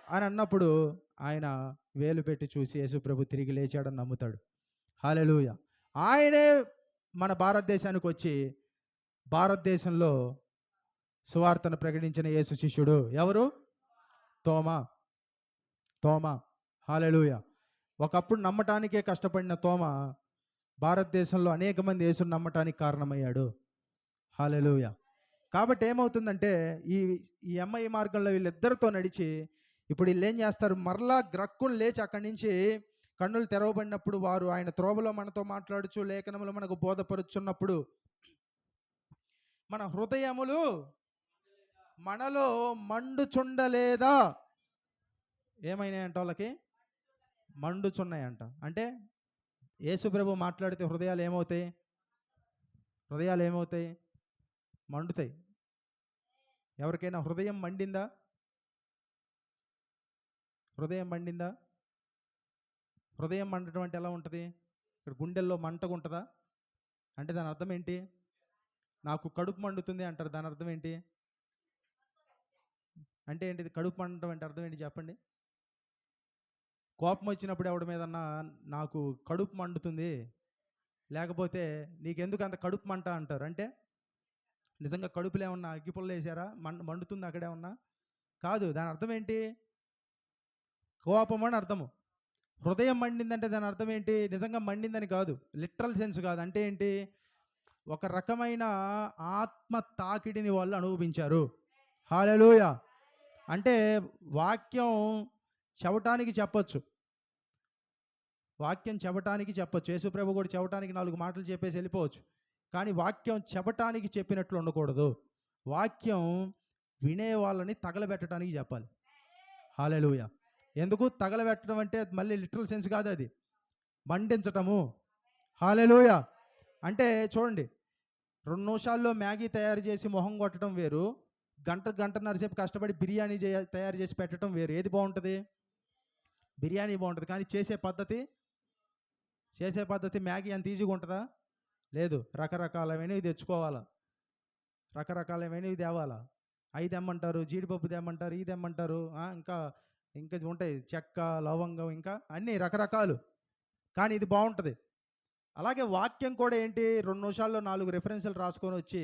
అని అన్నప్పుడు ఆయన వేలు పెట్టి చూసి యేసు ప్రభు తిరిగి లేచాడని నమ్ముతాడు. హల్లెలూయా. ఆయనే మన భారతదేశానికి వచ్చి భారతదేశంలో సువార్తను ప్రకటించిన యేసు శిష్యుడు ఎవరు? తోమా. హల్లెలూయా. ఒకప్పుడు నమ్మటానికే కష్టపడిన తోమా భారతదేశంలో అనేక మంది యేసుని నమ్మటానికి కారణమయ్యాడు. హల్లెలూయా. కాబట్టి ఏమవుతుందంటే ఈ ఎంఐ మార్గంలో వీళ్ళిద్దరితో నడిచి ఇప్పుడు వీళ్ళు ఏం చేస్తారు? మరలా గ్రక్కును లేచి అక్కడి నుంచి కన్నులు తెరవబడినప్పుడు వారు ఆయన త్రోవలో మనతో మాట్లాడుచు లేఖనములు మనకు బోధపరుచున్నప్పుడు మన హృదయములు మనలో మండుచుండలేదా? ఏమైనాయంట? వాళ్ళకి మండుచున్నాయంట. అంటే యేసుప్రభు మాట్లాడితే హృదయాలు ఏమవుతాయి? మండుతాయి. ఎవరికైనా హృదయం మండిందా? హృదయం మండటం అంటే ఎలా ఉంటుంది? ఇక్కడ గుండెల్లో మంటగా ఉంటుందా? అంటే దాని అర్థం ఏంటి? నాకు కడుపు మండుతుంది అంటారు, దాని అర్థం ఏంటి? అంటే ఏంటిది కడుపు మండటం అంటే అర్థం ఏంటి చెప్పండి? కోపం వచ్చినప్పుడు ఎవడి మీదన్నా నాకు కడుపు మండుతుంది, లేకపోతే నీకెందుకు అంత కడుపు మంట అంటారు. అంటే నిజంగా కడుపులో ఏమన్నా అగ్గిపుల్ల వేసారా? మండుతుంది అక్కడే ఉన్నా? కాదు. దాని అర్థం ఏంటి? కోపం అని అర్థము. హృదయం మండిందంటే దాని అర్థం ఏంటి? నిజంగా మండిందని కాదు, లిటరల్ సెన్స్ కాదు. అంటే ఏంటి? ఒక రకమైన ఆత్మ తాకిడిని వాళ్ళు అనుభవించారు. హల్లెలూయా. అంటే వాక్యం చెప్పటానికి చెప్పొచ్చు, యేసుప్రభు కూడా చెప్పటానికి 4 మాటలు చెప్పేసి వెళ్ళిపోవచ్చు. కానీ వాక్యం చెప్పటానికి చెప్పినట్లు ఉండకూడదు. వాక్యం వినే వాళ్ళని తగలబెట్టడానికి చెప్పాలి. హల్లెలూయా. ఎందుకు తగలబెట్టడం అంటే మళ్ళీ లిటరల్ సెన్స్ కాదు, అది మండించటము. హల్లెలూయా. అంటే చూడండి, 2 నిమిషాల్లో మ్యాగీ తయారు చేసి మొహం కొట్టడం వేరు, గంటన్నర సేపు కష్టపడి బిర్యానీ తయారు చేసి పెట్టడం వేరు. ఏది బాగుంటుంది? బిర్యానీ బాగుంటుంది. కానీ చేసే పద్ధతి మ్యాగీ అంత ఈజీగా ఉంటుందా? లేదు. రకరకాలమైనవి తెచ్చుకోవాలా, రకరకాలమైనవి తేవాలా. అవి తెమ్మంటారు, జీడిపప్పు తెమ్మంటారు, ఇది తెమ్మంటారు, ఇంకా ఉంటాయి చెక్క, లవంగం, ఇంకా అన్నీ రకరకాలు. కానీ ఇది బాగుంటుంది. అలాగే వాక్యం కూడా ఏంటి? 2 నిమిషాల్లో 4 రెఫరెన్సులు రాసుకొని వచ్చి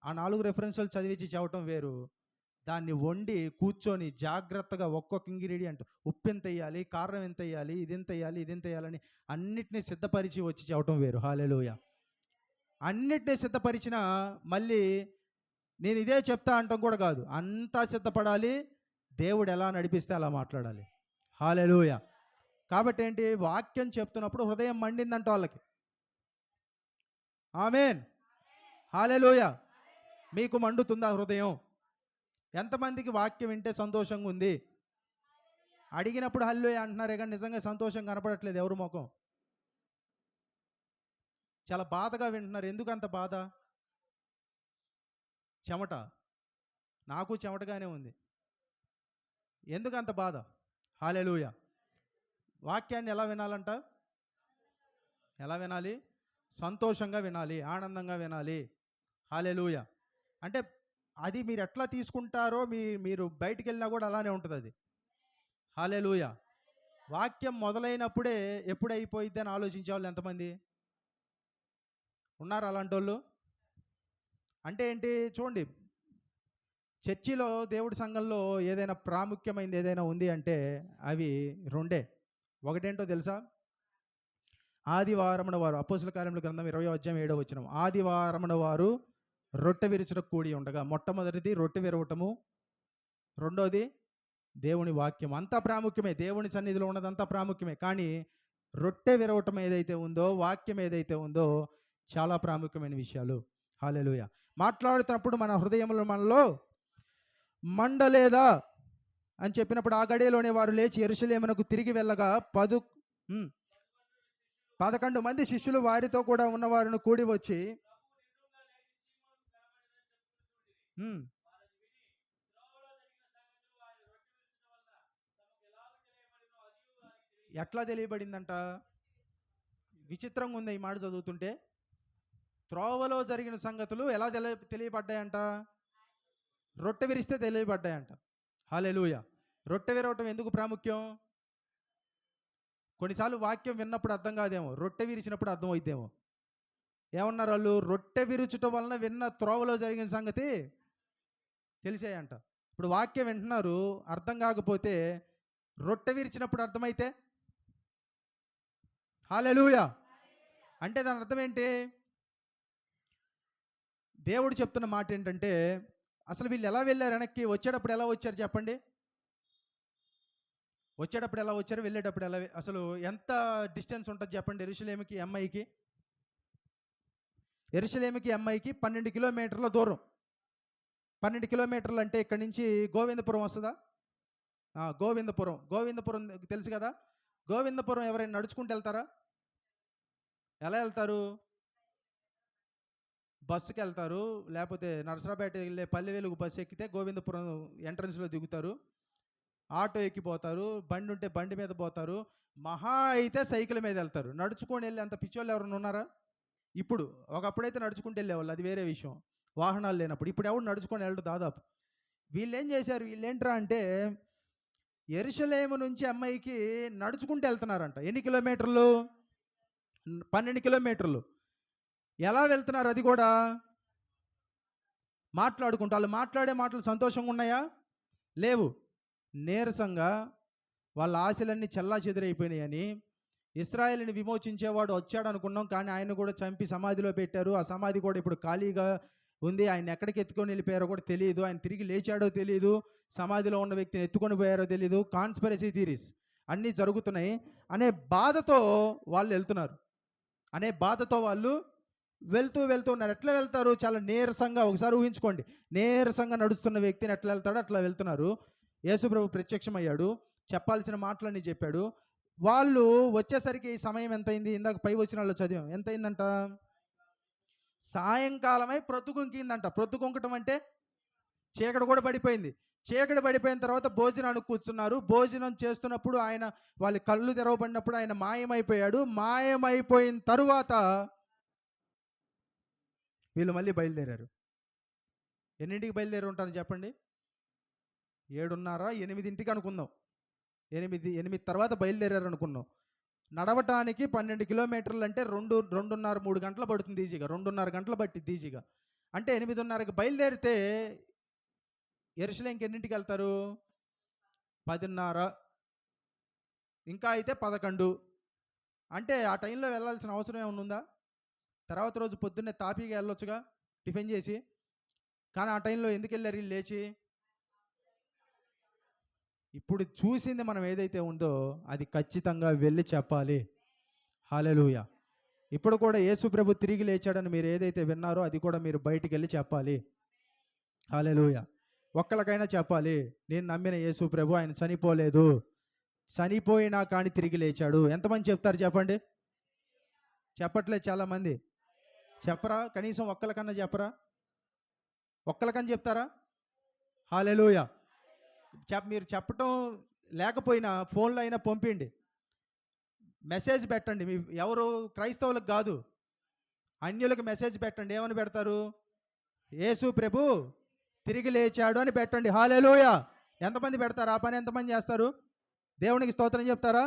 ఆ 4 రెఫరెన్సులు చదివించి చెప్పటం వేరు. దాన్ని వండి కూర్చొని జాగ్రత్తగా ఒక్కొక్క ఇంగ్రీడియంట్, ఉప్పు ఎంత వేయాలి, కారం ఎంత వేయాలి, ఇది ఎంత వేయాలని అన్నిటినీ సిద్ధపరిచి వచ్చి చెప్పటం వేరు. హల్లెలూయా. అన్నిటినీ సిద్ధపరిచిన మళ్ళీ నేను ఇదే చెప్తా అంటాం కూడా కాదు, అంతా సిద్ధపడాలి. దేవుడు ఎలా నడిపిస్తే అలా మాట్లాడాలి. హల్లెలూయా. కాబట్టి ఏంటి, వాక్యం చెప్తున్నప్పుడు హృదయం మండిందంట వాళ్ళకి. ఆమేన్. హల్లెలూయా. మీకు మండుతుందా హృదయం? ఎంతమందికి వాక్యం వింటే సంతోషంగా ఉంది? అడిగినప్పుడు హల్లెలూయా అంటున్నారే కానీ నిజంగా సంతోషం కనపడట్లేదు ఎవరి ముఖం. చాలా బాధగా వింటున్నారు. ఎందుకు అంత బాధ? చెమట. నాకు చెమటగానే ఉంది. ఎందుకు అంత బాధ? హల్లెలూయా. వాక్యాన్ని ఎలా వినాలంట? ఎలా వినాలి? సంతోషంగా వినాలి, ఆనందంగా వినాలి. హల్లెలూయా. అంటే అది మీరు ఎట్లా తీసుకుంటారో మీరు బయటికి వెళ్ళినా కూడా అలానే ఉంటుంది అది. హల్లెలూయా. వాక్యం మొదలైనప్పుడే ఎప్పుడు అయిపోయిద్ది అని ఆలోచించే వాళ్ళు ఎంతమంది ఉన్నారు అలాంటి వాళ్ళు? అంటే ఏంటి చూడండి, చర్చిలో దేవుడి సంఘంలో ఏదైనా ప్రాముఖ్యమైనది ఏదైనా ఉంది అంటే అవి రెండే. ఒకటేంటో తెలుసా? ఆదివారమున వారు, అపోస్తల కార్యముల గ్రంథం 20వ అధ్యాయం 7వ వచనం, ఆదివారమున వారు రొట్టె విరుచుటకు కూడి ఉండగా. మొట్టమొదటిది రొట్టె విరవటము, రెండోది దేవుని వాక్యం. అంతా ప్రాముఖ్యమే, దేవుని సన్నిధిలో ఉన్నదంతా ప్రాముఖ్యమే. కానీ రొట్టె విరవటం ఏదైతే ఉందో, వాక్యం ఏదైతే ఉందో చాలా ప్రాముఖ్యమైన విషయాలు. హల్లెలూయా. మాట్లాడుతున్నప్పుడు మన హృదయంలో మనలో మండలేదా అని చెప్పినప్పుడు, ఆ గడియలోనే వారు లేచి యెరూషలేమునకు తిరిగి వెళ్ళగా 11 మంది శిష్యులు వారితో కూడా ఉన్నవారిని కూడి వచ్చి ఎట్లా తెలియబడిందంట? విచిత్రంగా ఉంది ఈ మాట చదువుతుంటే. త్రోవలో జరిగిన సంగతులు ఎలా తెలియబడ్డాయంట? రొట్టె విరిస్తే తెలియబడ్డాయంట. హల్లెలూయా. రొట్టె విరవటం ఎందుకు ప్రాముఖ్యం? కొన్నిసార్లు వాక్యం విన్నప్పుడు అర్థం కాదేమో, రొట్టె విరిచినప్పుడు అర్థం అయిద్దేమో. ఏమన్నారు వాళ్ళు? రొట్టె విరుచటం వలన విన్న త్రోవలో జరిగిన సంగతి తెలిసాయంట. ఇప్పుడు వాక్యం వింటున్నారు, అర్థం కాకపోతే రొట్టె విరిచినప్పుడు అర్థమైతే? హల్లెలూయా. అంటే దాని అర్థం ఏంటి? దేవుడు చెప్తున్న మాట ఏంటంటే, అసలు వీళ్ళు ఎలా వెళ్ళారు వెనక్కి? వచ్చేటప్పుడు ఎలా వచ్చారు చెప్పండి? వచ్చేటప్పుడు ఎలా వచ్చారు, వెళ్ళేటప్పుడు ఎలా? అసలు ఎంత డిస్టెన్స్ ఉంటుంది చెప్పండి యెరూషలేముకి ఎంఐకి? యెరూషలేముకి ఎంఐకి 12 కిలోమీటర్ల దూరం. 12 కిలోమీటర్లు అంటే ఇక్కడి నుంచి గోవిందపురం వస్తుందా? గోవిందపురం. గోవిందపురం తెలుసు కదా? గోవిందపురం ఎవరైనా నడుచుకుంటూ వెళ్తారా? ఎలా వెళ్తారు? బస్సుకి వెళ్తారు. లేకపోతే నరసరాపేట వెళ్ళే పల్లె వెలుగు బస్సు ఎక్కితే గోవిందపురం ఎంట్రన్స్లో దిగుతారు. ఆటో ఎక్కిపోతారు, బండి ఉంటే బండి మీద పోతారు, మహా అయితే సైకిల్ మీద వెళ్తారు. నడుచుకొని వెళ్ళి అంత పిచ్చోళ్ళు ఎవరైనా ఉన్నారా? ఇప్పుడు ఒకప్పుడైతే నడుచుకుంటూ వెళ్ళేవాళ్ళు, అది వేరే విషయం, వాహనాలు లేనప్పుడు. ఇప్పుడు ఎవడు నడుచుకొని వెళ్ళడు దాదాపు. వీళ్ళు ఏం చేశారు, వీళ్ళేంట్రా అంటే యెరూషలేము నుంచి అమ్మాయికి నడుచుకుంటూ వెళ్తున్నారంట. ఎన్ని కిలోమీటర్లు? 12 కిలోమీటర్లు. ఎలా వెళ్తున్నారు? అది కూడా మాట్లాడుకుంటూ. వాళ్ళు మాట్లాడే మాటలు సంతోషంగా ఉన్నాయా? లేవు. నీరసంగా వాళ్ళ ఆశలన్నీ చెల్లా చెదిరైపోయినాయని, ఇశ్రాయేలుని విమోచించేవాడు వచ్చాడు అనుకున్నాం, కానీ ఆయన కూడా చంపి సమాధిలో పెట్టారు. ఆ సమాధి కూడా ఇప్పుడు ఖాళీగా ఉంది. ఆయన ఎక్కడికి ఎత్తుకొని వెళ్ళిపోయారో కూడా తెలియదు. ఆయన తిరిగి లేచాడో తెలియదు, సమాధిలో ఉన్న వ్యక్తిని ఎత్తుకొని పోయారో తెలియదు. కాన్స్పిరసీ థీరీస్ అన్నీ జరుగుతున్నాయి అనే బాధతో వాళ్ళు వెళ్తున్నారు. అనే బాధతో వాళ్ళు వెళ్తూ ఉన్నారు. ఎట్లా వెళ్తారు? చాలా నీరసంగా. ఒకసారి ఊహించుకోండి, నీరసంగా నడుస్తున్న వ్యక్తిని ఎట్లా వెళ్తాడో అట్లా వెళ్తున్నారు. యేసుప్రభు ప్రత్యక్షమయ్యాడు, చెప్పాల్సిన మాటలన్నీ చెప్పాడు. వాళ్ళు వచ్చేసరికి సమయం ఎంతైంది? ఇందాక పై వచనాల్లో చదివాం. ఎంతైందంట? సాయంకాలమై ప్రొద్దుగుంకిందంట. ప్రొద్దుగుంకటం అంటే చీకటి కూడా పడిపోయింది. చీకటి పడిపోయిన తర్వాత భోజనానికి కూర్చున్నారు. భోజనం చేస్తున్నప్పుడు ఆయన, వాళ్ళ కళ్ళు తెరవబడినప్పుడు ఆయన మాయమైపోయాడు. మాయమైపోయిన తరువాత వీళ్ళు మళ్ళీ బయలుదేరారు. ఎన్నింటికి బయలుదేరి ఉంటారు చెప్పండి? 7:30, 8ంటికి అనుకుందాం. 8 తర్వాత బయలుదేరారు అనుకున్నాం. నడవటానికి 12 కిలోమీటర్లు అంటే 2:30, 3 గంటలు పడుతుంది ఈజీగా. 2:30 గంటలు పట్టిద్ది ఈజీగా. అంటే 8:30కి బయలుదేరితే యెరూషలేముకి ఎన్నింటికి వెళ్తారు? 10:30, ఇంకా అయితే 11. అంటే ఆ టైంలో వెళ్ళాల్సిన అవసరం ఏమైనా ఉందా? తర్వాత రోజు పొద్దున్నే తాపీగా వెళ్ళొచ్చుగా టిఫిన్ చేసి. కానీ ఆ టైంలో ఎందుకు వెళ్ళారు వీళ్ళు లేచి? ఇప్పుడు చూసింది మనం ఏదైతే ఉందో అది ఖచ్చితంగా వెళ్ళి చెప్పాలి. హల్లెలూయా. ఇప్పుడు కూడా యేసు ప్రభు తిరిగి లేచాడని మీరు ఏదైతే విన్నారో అది కూడా మీరు బయటికి వెళ్ళి చెప్పాలి. హల్లెలూయా. ఒక్కళ్ళకైనా చెప్పాలి, నేను నమ్మిన యేసు ప్రభు ఆయన చనిపోలేదు, చనిపోయినా కానీ తిరిగి లేచాడు. ఎంతమంది చెప్తారు చెప్పండి? చెప్పట్లేదు చాలామంది. చెప్పరా? కనీసం ఒక్కళ్ళకన్నా చెప్పరా? ఒక్కళ్ళకన్నా చెప్తారా? హల్లెలూయా. మీరు చెప్పటం లేకపోయినా ఫోన్లో అయినా పంపిండి, మెసేజ్ పెట్టండి. మీ ఎవరు క్రైస్తవులకు కాదు, అన్యులకు మెసేజ్ పెట్టండి. ఏమని పెడతారు? యేసు ప్రభు తిరిగి లేచాడు అని పెట్టండి. హల్లెలూయా. ఎంతమంది పెడతారు? ఆ పని ఎంతమంది చేస్తారు? దేవునికి స్తోత్రం చెప్తారా?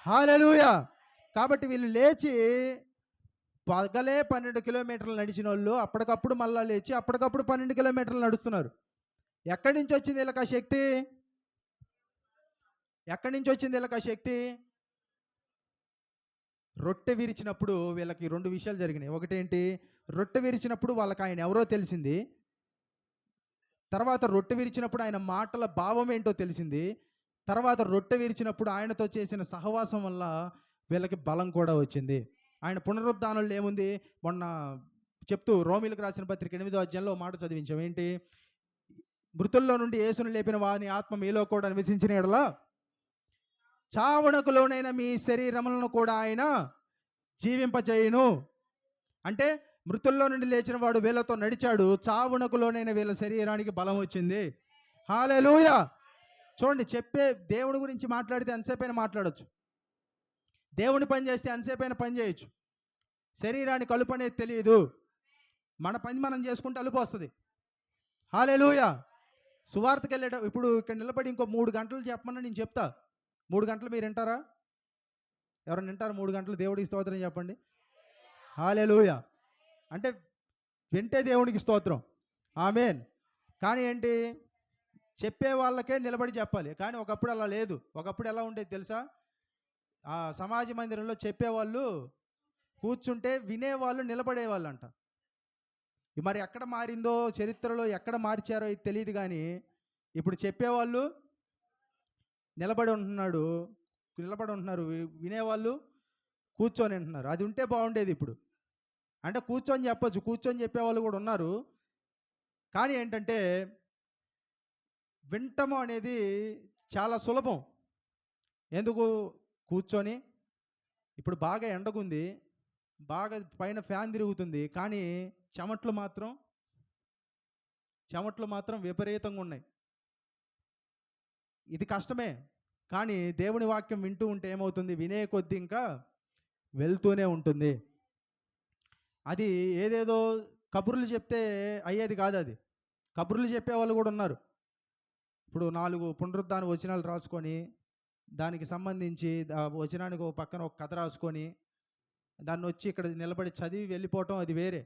హల్లెలూయా. కాబట్టి వీళ్ళు లేచి పగలే 12 కిలోమీటర్లు నడిచిన వాళ్ళు అప్పటికప్పుడు మళ్ళా లేచి అప్పటికప్పుడు 12 కిలోమీటర్లు నడుస్తున్నారు. ఎక్కడి నుంచి వచ్చింది వీళ్ళకి ఆ శక్తి? ఎక్కడి నుంచి వచ్చింది వీళ్ళకి ఆ శక్తి? రొట్టె విరిచినప్పుడు వీళ్ళకి 2 విషయాలు జరిగినాయి. ఒకటేంటి? రొట్టె విరిచినప్పుడు వాళ్ళకి ఆయన ఎవరో తెలిసింది. తర్వాత రొట్టె విరిచినప్పుడు ఆయన మాటల భావం ఏంటో తెలిసింది. తర్వాత రొట్టె విరిచినప్పుడు ఆయనతో చేసిన సహవాసం వల్ల వీళ్ళకి బలం కూడా వచ్చింది. ఆయన పునరుద్ధానంలో ఏముంది? మొన్న చెప్తూ రోమీలకు రాసిన పత్రిక 8వ అధ్యాయంలో మాట చదివించాం. ఏంటి? మృతుల్లో నుండి యేసును లేపిన వాని ఆత్మ మీలో కూడా నివసించిన యెడల చావునకు లోనైన మీ శరీరములను కూడా ఆయన జీవింపజేయును. అంటే మృతుల్లో నుండి లేచిన వాడు వీళ్ళతో నడిచాడు, చావునకు లోనైన వీళ్ళ శరీరానికి బలం వచ్చింది. హల్లెలూయా. చూడండి, దేవుడి గురించి మాట్లాడితే ఎంతసేపైనా మాట్లాడొచ్చు, దేవుని పని చేస్తే ఎంతసేపైనా పని చేయొచ్చు. శరీరానికి అలుపు అనేది తెలియదు. మన పని మనం చేసుకుంటే అలుపు వస్తుంది. హల్లెలూయా. సువార్తకి ఇప్పుడు ఇక్కడ నిలబడి ఇంకో 3 గంటలు చెప్పమన్నా నేను చెప్తా. 3 గంటలు మీరు వింటారా? ఎవరైనా వింటారా? 3 గంటలు దేవుడికి స్తోత్రం చెప్పండి. హల్లెలూయా. అంటే వింటే దేవునికి స్తోత్రం. ఆమేన్. కానీ ఏంటి? చెప్పే వాళ్ళకే నిలబడి చెప్పాలి. కానీ ఒకప్పుడు అలా లేదు. ఒకప్పుడు ఎలా ఉండేది తెలుసా? ఆ సమాజ మందిరంలో చెప్పేవాళ్ళు కూర్చుంటే వినేవాళ్ళు నిలబడేవాళ్ళంట. మరి ఎక్కడ మారిందో, చరిత్రలో ఎక్కడ మార్చారో ఇది తెలియదు. కానీ ఇప్పుడు చెప్పేవాళ్ళు నిలబడి ఉంటున్నారు, వినేవాళ్ళు కూర్చొని ఉంటున్నారు. అది ఉంటే బాగుండేది. ఇప్పుడు అంటే కూర్చొని చెప్పొచ్చు, కూర్చొని చెప్పేవాళ్ళు కూడా ఉన్నారు. కానీ ఏంటంటే వింటము అనేది చాలా సులభం. ఎందుకు? కూర్చొని ఇప్పుడు బాగా ఎండగుంది, బాగా పైన ఫ్యాన్ తిరుగుతుంది, కానీ చెమట్లు మాత్రం విపరీతంగా ఉన్నాయి. ఇది కష్టమే. కానీ దేవుని వాక్యం వింటూ ఉంటే ఏమవుతుంది? వినే కొద్దీ ఇంకా వెళ్తూనే ఉంటుంది. అది ఏదేదో కబుర్లు చెప్తే అయ్యేది కాదు. అది కబుర్లు చెప్పేవాళ్ళు కూడా ఉన్నారు. ఇప్పుడు 4 పునరుద్ధాన వచనాలు రాసుకొని దానికి సంబంధించి వచనానికి ఒక పక్కన ఒక కథ రాసుకొని దాన్ని వచ్చి ఇక్కడ నిలబడి చదివి వెళ్ళిపోవటం అది వేరే.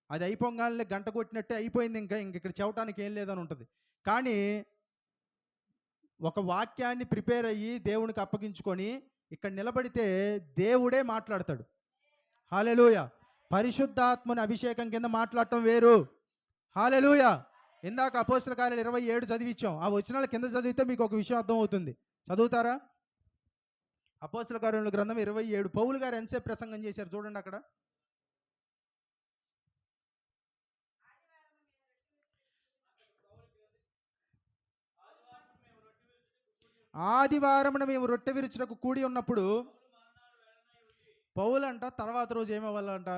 అది అయిపోగానే గంట కొట్టినట్టే అయిపోయింది, ఇంకా ఇక్కడ చెప్పడానికి ఏం లేదని ఉంటుంది. కానీ ఒక వాక్యాన్ని ప్రిపేర్ అయ్యి దేవునికి అప్పగించుకొని ఇక్కడ నిలబడితే దేవుడే మాట్లాడతాడు. హల్లెలూయా. పరిశుద్ధాత్మని అభిషేకం కింద మాట్లాడటం వేరు. హల్లెలూయా. ఇందాక అపోస్తల కార్యాలు 27 చదివించాం. ఆ వచనాల కింద చదివితే మీకు ఒక విషయం అర్థం అవుతుంది. చదువుతారా? అపోస్తల కార్యాల గ్రంథం 27. పౌలు గారు ఎంతసేపు ప్రసంగం చేశారు చూడండి అక్కడ. ఆదివారమున మేము రొట్టె విరుచుటకు కూడి ఉన్నప్పుడు పౌలు అంట తర్వాత రోజు ఏమవ్వాలంట?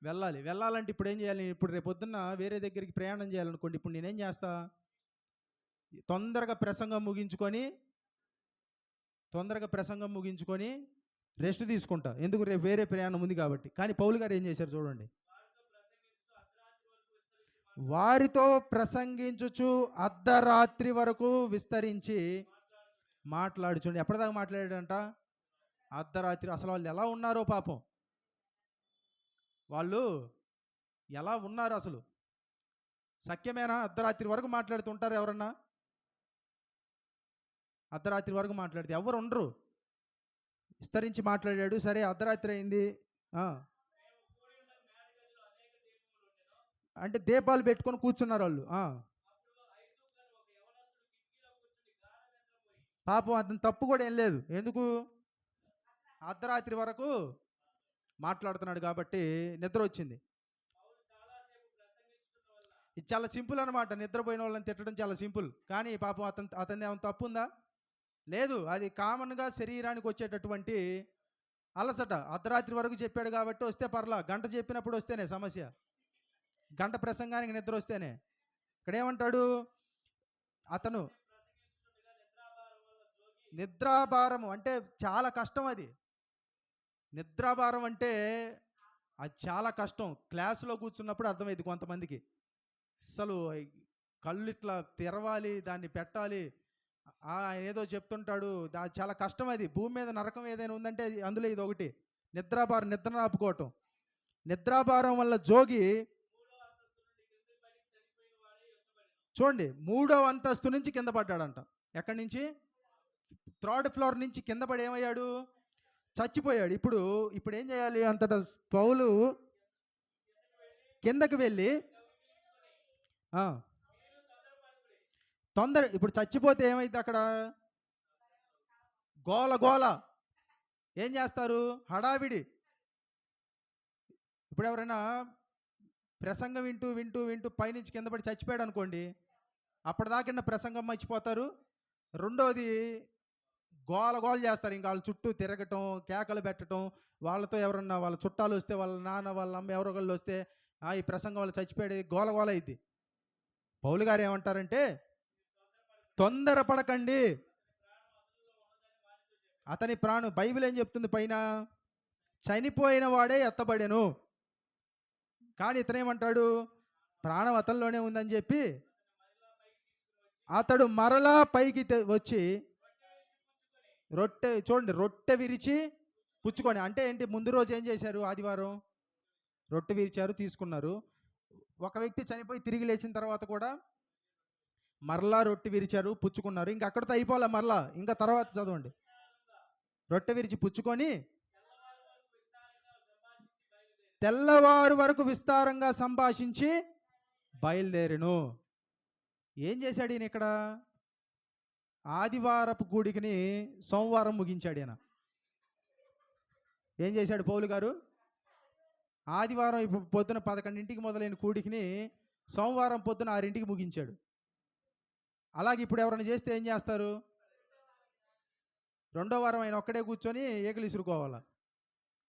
వెళ్ళాలంటే ఇప్పుడు ఏం చేయాలి? ఇప్పుడు రేపు పొద్దున్న వేరే దగ్గరికి ప్రయాణం చేయాలనుకోండి, ఇప్పుడు నేనేం చేస్తా? తొందరగా ప్రసంగం ముగించుకొని రెస్ట్ తీసుకుంటా. ఎందుకు? రేపు వేరే ప్రయాణం ఉంది కాబట్టి. కానీ పౌలు గారు ఏం చేశారు చూడండి. వారితో ప్రసంగించుచు అర్ధరాత్రి వరకు విస్తరించి మాట్లాడుచుండి. ఎప్పటిదాకా మాట్లాడాడంట? అర్ధరాత్రి. అసలు వాళ్ళు ఎలా ఉన్నారో పాపం, వాళ్ళు ఎలా ఉన్నారు అసలు? సఖ్యమేనా? అర్ధరాత్రి వరకు మాట్లాడుతుంటారు ఎవరన్నా? అర్ధరాత్రి వరకు మాట్లాడితే ఎవరు ఉండరు. విస్తరించి మాట్లాడాడు. సరే, అర్ధరాత్రి అయింది. అంటే దీపాలు పెట్టుకొని కూర్చున్నారు వాళ్ళు. పాపం అతని తప్పు కూడా ఏం లేదు. ఎందుకు? అర్ధరాత్రి వరకు మాట్లాడుతున్నాడు కాబట్టి నిద్ర వచ్చింది. ఇది చాలా సింపుల్ అనమాట. నిద్రపోయిన వాళ్ళని తిట్టడం చాలా సింపుల్. కానీ పాపం అతని ఏమైనా తప్పు ఉందా? లేదు. అది కామన్గా శరీరానికి వచ్చేటటువంటి అలసట. అర్ధరాత్రి వరకు చెప్పాడు కాబట్టి వస్తే పర్లా. గంట చెప్పినప్పుడు వస్తేనే సమస్య. గంట ప్రసంగానికి నిద్ర వస్తేనే. ఇక్కడ ఏమంటాడు అతను? నిద్రాభారము అంటే చాలా కష్టం అది. నిద్రాభారం అంటే అది చాలా కష్టం. క్లాసులో కూర్చున్నప్పుడు అర్థమైంది కొంతమందికి. అసలు కళ్ళు ఇట్లా తెరవాలి, దాన్ని పెట్టాలి. ఆయన ఏదో చెప్తుంటాడు. చాలా కష్టం అది. భూమి మీద నరకం ఏదైనా ఉందంటే అది అందులో ఇది ఒకటి. నిద్రాభారం, నిద్రను ఆపుకోవటం. నిద్రాభారం వల్ల జోగి చూడండి 3వ అంతస్తు నుంచి కింద పడ్డాడంట. ఎక్కడి నుంచి? 3rd ఫ్లోర్ నుంచి కింద పడి ఏమయ్యాడు? చచ్చిపోయాడు. ఇప్పుడు ఏం చేయాలి? అంతటా పౌలు కిందకి వెళ్ళి ఇప్పుడు చచ్చిపోతే ఏమైంది అక్కడ? గోల గోల. ఏం చేస్తారు? హడావిడి. ఇప్పుడు ఎవరైనా ప్రసంగం వింటూ వింటూ వింటూ పైనుంచి కింద పడి చచ్చిపోయాడు అనుకోండి, అప్పటిదాకా ప్రసంగం మర్చిపోతారు. రెండోది గోల గోల చేస్తారు. ఇంకా వాళ్ళ చుట్టూ తిరగటం, కేకలు పెట్టడం, వాళ్ళతో ఎవరన్నా వాళ్ళ చుట్టాలు వస్తే, వాళ్ళ నాన్న వాళ్ళ అమ్మ ఎవరో ఒకళ్ళు వస్తే ఈ ప్రసంగం వాళ్ళు చచ్చిపోయాడు, గోల గోల అయింది. పౌలు గారు ఏమంటారంటే తొందరపడకండి, అతని ప్రాణం. బైబిల్ ఏం చెప్తుంది? పైన చనిపోయిన వాడే ఎత్తబడెను. కానీ ఇతనేమంటాడు? ప్రాణం అతనిలోనే ఉందని చెప్పి అతడు మరలా పైకి వచ్చి రొట్టె, చూడండి, రొట్టె విరిచి పుచ్చుకొని. అంటే ఏంటి? ముందు రోజు ఏం చేశారు? ఆదివారం రొట్టె విరిచారు, తీసుకున్నారు. ఒక వ్యక్తి చనిపోయి తిరిగి లేచిన తర్వాత కూడా మరలా రొట్టె విరిచారు, పుచ్చుకున్నారు. ఇంకా అక్కడితో అయిపోలే. మరలా ఇంకా తర్వాత చదవండి. రొట్టె విరిచి పుచ్చుకొని తెల్లవారు వరకు విస్తారంగా సంభాషించి బయలుదేరెను. ఏం చేశాడు ఈయన ఇక్కడ? ఆదివారపు కూడికని సోమవారం ముగించాడు ఈయన. ఏం చేశాడు పౌలు గారు? ఆదివారం ఇప్పుడు పొద్దున 11ంటికి మొదలైన కూడికిని సోమవారం పొద్దున 6ంటికి ముగించాడు. అలాగే ఇప్పుడు ఎవరైనా చేస్తే ఏం చేస్తారు? రెండో వారం ఆయన ఒక్కడే కూర్చొని ఏకలు ఇసురుకోవాలా,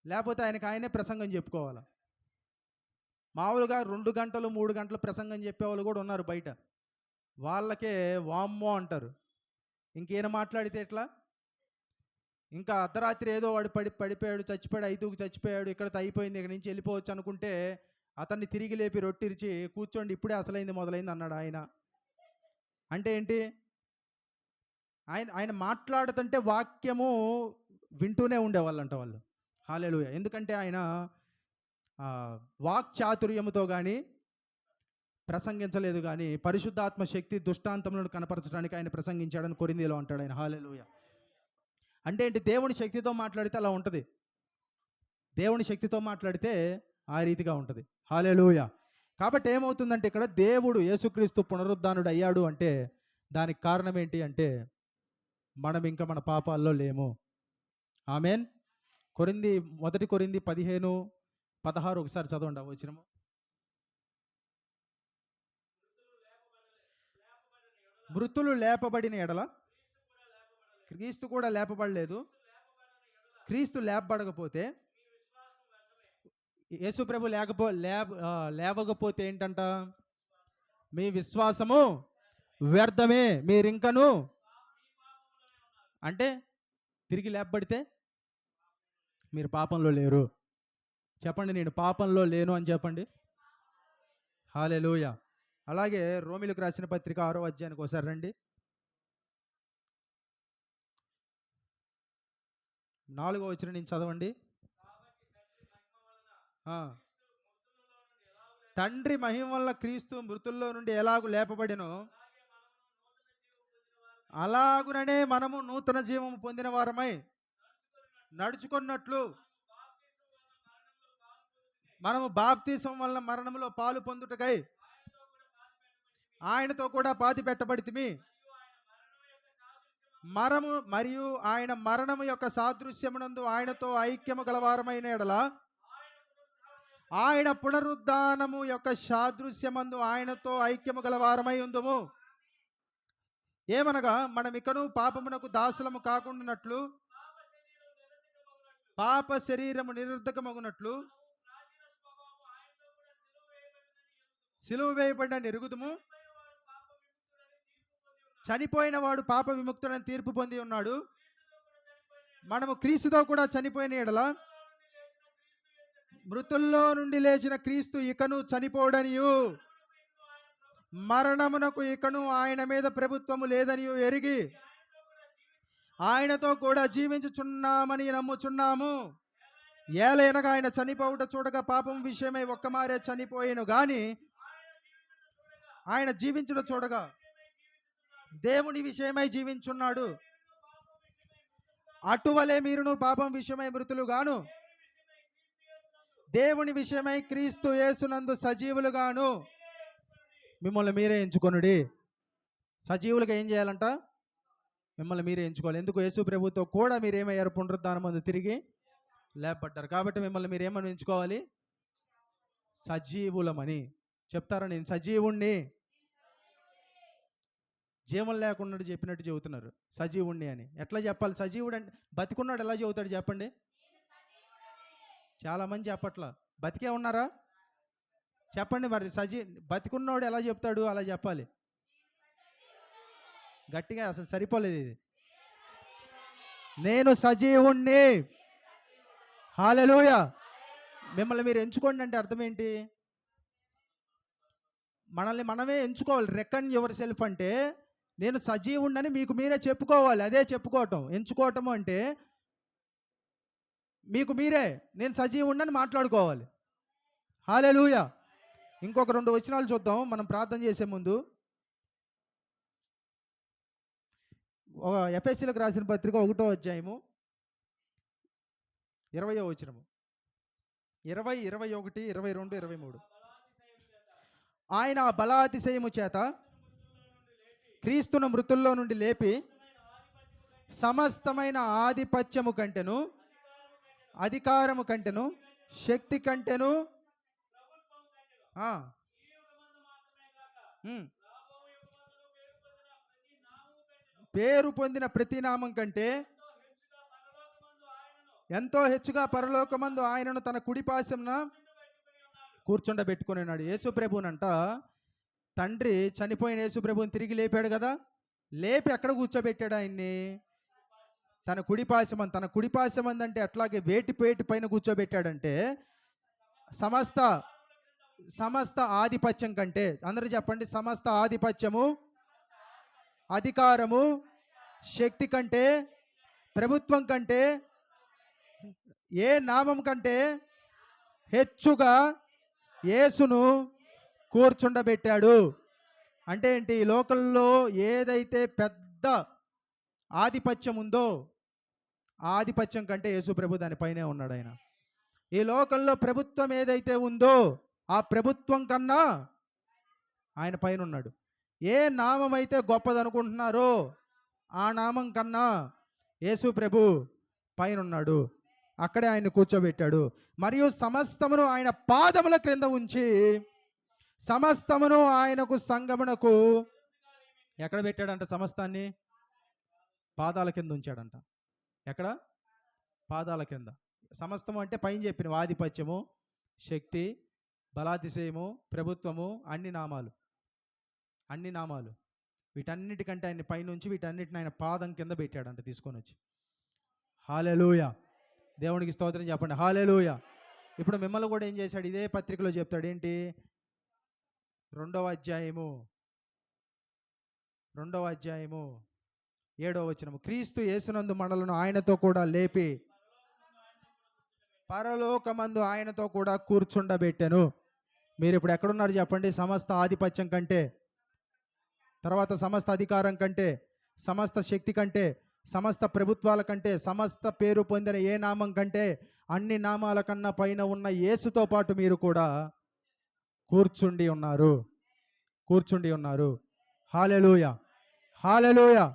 లేకపోతే ఆయనే ప్రసంగం చెప్పుకోవాలా. మామూలుగా 2 గంటలు 3 గంటలు ప్రసంగం చెప్పేవాళ్ళు కూడా ఉన్నారు బయట. వాళ్ళకే వామ్మో అంటారు. ఇంకేనా మాట్లాడితే ఎట్లా? ఇంకా అర్ధరాత్రి ఏదో వాడు పడిపోయాడు, చచ్చిపోయాడు, 5కి చచ్చిపోయాడు, ఇక్కడితో అయిపోయింది, ఇక్కడ నుంచి వెళ్ళిపోవచ్చు అనుకుంటే అతన్ని తిరిగి లేపి రొట్టిరిచి కూర్చోండి, ఇప్పుడే అసలైంది మొదలైంది అన్నాడు ఆయన. అంటే ఏంటి? ఆయన మాట్లాడుతుంటే వాక్యము వింటూనే ఉండేవాళ్ళంట వాళ్ళు. హల్లెలూయా. ఎందుకంటే ఆయన వాక్చాతుర్యముతో కానీ ప్రసంగించలేదు, కానీ పరిశుద్ధాత్మ శక్తి దుష్టాంతములను కనపరచడానికి ఆయన ప్రసంగించాడని కొరింథీలో అంటాడు ఆయన. హల్లెలూయా. అంటే ఏంటి? దేవుని శక్తితో మాట్లాడితే అలా ఉంటుంది. దేవుని శక్తితో మాట్లాడితే ఆ రీతిగా ఉంటుంది. హల్లెలూయా. కాబట్టి ఏమవుతుందంటే ఇక్కడ దేవుడు యేసుక్రీస్తు పునరుద్ధానుడు అయ్యాడు అంటే దానికి కారణం ఏంటి అంటే మనం ఇంకా మన పాపాల్లో లేము. ఆమెన్. మొదటి కొరింథీ 15:16 ఒకసారి చదవండి. వచనము. మృతులు లేపబడిన ఎడల క్రీస్తు కూడా లేపబడలేదు. క్రీస్తు లేపబడకపోతే, యేసు ప్రభు లేవకపోతే ఏంటంట? మీ విశ్వాసము వ్యర్థమే, మీరింకను. అంటే తిరిగి లేపబడితే మీరు పాపంలో లేరు. చెప్పండి, నేను పాపంలో లేను అని చెప్పండి. హల్లెలూయా. అలాగే రోమీయులకు రాసిన పత్రిక 6వ అధ్యాయానికి ఒకసారి రండి. 4వ వచనం నుంచి చదవండి. తండ్రి మహిమ వల్ల క్రీస్తు మృతుల్లో నుండి ఎలాగూ లేపబడినో అలాగుననే మనము నూతన జీవము పొందిన వారమై నడుచుకున్నట్లు మనము బాప్తిసం వలన మరణములో పాలు పొందుటకై ఆయనతో కూడా పాతి పెట్టబడితిమి. మరియు ఆయన మరణము యొక్క సాదృశ్యమునందు ఆయనతో ఐక్యము గలవారమైన ఎడల ఆయన పునరుద్ధానము యొక్క సాదృశ్యమందు ఆయనతో ఐక్యము గలవారమై ఉందుము. ఏమనగా మనమికను పాపమునకు దాసులము కాకుండానట్లు, పాప శరీరము నిరర్ధకమగునట్లు సిలువ వేయబడిన ఎరుగుదుము. చనిపోయిన వాడు పాప విముక్తుడని తీర్పు పొంది ఉన్నాడు. మనము క్రీస్తుతో కూడా చనిపోయిన ఎడల మృతుల్లో నుండి లేచిన క్రీస్తు ఇకను చనిపోడనియు మరణమునకు ఇకను ఆయన మీద ప్రభుత్వము లేదనియు ఎరిగి ఆయనతో కూడా జీవించుచున్నామని నమ్ముచున్నాము. ఏలైనగా ఆయన చనిపోవుట చూడగా పాపం విషయమై ఒక్కమారే చనిపోయేను గాని ఆయన జీవించుట చూడగా దేవుని విషయమై జీవించున్నాడు. అటువలే మీరును పాపం విషయమై మృతులుగాను దేవుని విషయమై క్రీస్తు యేసునందు సజీవులుగాను మిమ్మల్ని మీరే ఎంచుకొనుడి. సజీవులుగా ఏం చేయాలంట? మిమ్మల్ని మీరే ఎంచుకోవాలి. ఎందుకు? యేసు ప్రభుతో కూడా మీరేమయ్యారు? పునరుద్ధానమందు తిరిగి లేపడ్డారు. కాబట్టి మిమ్మల్ని మీరు ఏమని ఎంచుకోవాలి? సజీవులమని చెప్తారా? నేను సజీవుణ్ణి. జీవం లేకుండా చెప్పినట్టు చెబుతున్నారు సజీవుణ్ణి అని. ఎట్లా చెప్పాలి? సజీవుడు అంటే బతికున్నాడు ఎలా చెబుతాడు చెప్పండి? చాలామంది చెప్పట్లా. బతికే ఉన్నారా? చెప్పండి మరి. బతికున్నాడు ఎలా చెప్తాడు? అలా చెప్పాలి గట్టిగా. అసలు సరిపోలేదు ఇది. నేను సజీవుణ్ణి. హల్లెలూయా. మిమ్మల్ని మీరు ఎంచుకోండి అంటే అర్థం ఏంటి? మనల్ని మనమే ఎంచుకోవాలి. రెకన్ యువర్ సెల్ఫ్ అంటే నేను సజీవుణ్ణని మీకు మీరే చెప్పుకోవాలి. అదే చెప్పుకోవటం. ఎంచుకోవటము అంటే మీకు మీరే నేను సజీవుణ్ణని మాట్లాడుకోవాలి. హల్లెలూయా. ఇంకొక 2 వచనాలు చూద్దాం మనం ప్రార్థన చేసే ముందు. ఎఫెసీయులకు రాసిన పత్రిక 1వ అధ్యాయము 20వ వచనము. 20, 21, 22, 23. ఆయన బలాతిశయము చేత క్రీస్తును మృతుల్లో నుండి లేపి సమస్తమైన ఆధిపత్యము కంటెను, అధికారము కంటెను, శక్తి కంటెను, పేరు పొందిన ప్రతి నామం కంటే ఎంతో హెచ్చుగా పరలోకమందు ఆయనను తన కుడిపాశమున కూర్చుండబెట్టుకుని ఉన్నాడు. యేసు ప్రభునంట తండ్రి చనిపోయిన యేసు ప్రభుని తిరిగి లేపాడు కదా. లేపి ఎక్కడ కూర్చోబెట్టాడు ఆయన్ని? తన కుడిపాశమని. తన కుడిపాశమంది అంటే అట్లాగే వేటి పైన కూర్చోబెట్టాడంటే సమస్త ఆధిపత్యం కంటే, అందరూ చెప్పండి, సమస్త ఆధిపత్యము, అధికారము, శక్తి కంటే, ప్రభుత్వం కంటే, ఏ నామం కంటే హెచ్చుగా యేసును కూర్చుండబెట్టాడు. అంటే ఏంటి? ఈ లోకంలో ఏదైతే పెద్ద ఆధిపత్యం ఉందో ఆధిపత్యం కంటే యేసు ప్రభు దానిపైనే ఉన్నాడు ఆయన. ఈ లోకంలో ప్రభుత్వం ఏదైతే ఉందో ఆ ప్రభుత్వం కన్నా ఆయన పైన ఉన్నాడు. ఏ నామం అయితే గొప్పదనుకుంటున్నారో ఆ నామం కన్నా యేసు ప్రభు పైన ఉన్నాడు. అక్కడే ఆయన కూర్చోబెట్టాడు. మరియు సమస్తమును ఆయన పాదముల క్రింద ఉంచి సమస్తమును ఆయనకు సంగమునకు ఎక్కడ పెట్టాడంట? సమస్తాన్ని పాదాల కింద ఉంచాడంట. ఎక్కడ? పాదాల కింద. సమస్తము అంటే పైన చెప్పిన ఆధిపత్యము, శక్తి, బలాతిశయము, ప్రభుత్వము, అన్ని నామాలు వీటన్నిటికంటే ఆయన పైనుంచి వీటన్నిటిని ఆయన పాదం కింద పెట్టాడంట తీసుకొని వచ్చి. హల్లెలూయా. దేవునికి స్తోత్రం చెప్పండి. హల్లెలూయా. ఇప్పుడు మిమ్మల్ని కూడా ఏం చేశాడు? ఇదే పత్రికలో చెప్తాడు. ఏంటి? 2వ అధ్యాయము 7వ వచనము. క్రీస్తు యేసునందు మనలను ఆయనతో కూడా లేపి పరలోకమందు ఆయనతో కూడా కూర్చుండబెట్టెను. మీరు ఇప్పుడు ఎక్కడున్నారు చెప్పండి? సమస్త ఆధిపత్యం కంటే, తర్వాత సమస్త అధికారం కంటే, సమస్త శక్తి కంటే, సమస్త ప్రభుత్వాల కంటే, సమస్త పేరు పొందిన ఏ నామం కంటే అన్ని నామాల కన్నా పైన ఉన్న యేసుతో పాటు మీరు కూడా కూర్చుండి ఉన్నారు. కూర్చుండి ఉన్నారు. హల్లెలూయా, హల్లెలూయా.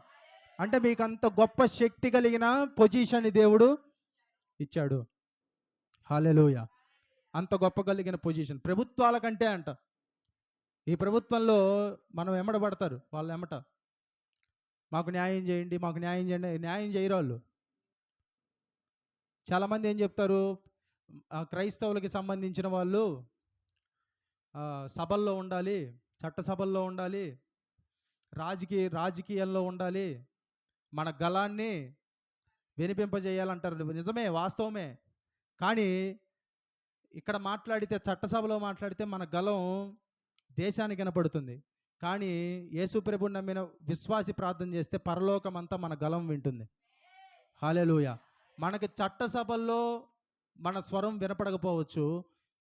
అంటే మీకు అంత గొప్ప శక్తి కలిగిన పొజిషన్ దేవుడు ఇచ్చాడు. హల్లెలూయా. అంత గొప్ప కలిగిన పొజిషన్ ప్రభుత్వాల కంటే అంట. ఈ ప్రభుత్వంలో మనం ఎమ్మడబడతారు వాళ్ళు ఎమ్మట. మాకు న్యాయం చేయండి, మాకు న్యాయం చేయండి. న్యాయం చేయరు వాళ్ళు. చాలామంది ఏం చెప్తారు, క్రైస్తవులకి సంబంధించిన వాళ్ళు సభల్లో ఉండాలి, చట్టసభల్లో ఉండాలి, రాజకీయాల్లో ఉండాలి, మన గళాన్ని వినిపింపజేయాలంటారు. నిజమే, వాస్తవమే. కానీ ఇక్కడ మాట్లాడితే, చట్టసభలో మాట్లాడితే మన గళం దేశానికి వినపడుతుంది. కానీ యేసుప్రభుని నమ్మిన విశ్వాసి ప్రార్థన చేస్తే పరలోకం అంతా మన గళం వింటుంది. హల్లెలూయా. మనకి చట్టసభల్లో మన స్వరం వినపడకపోవచ్చు,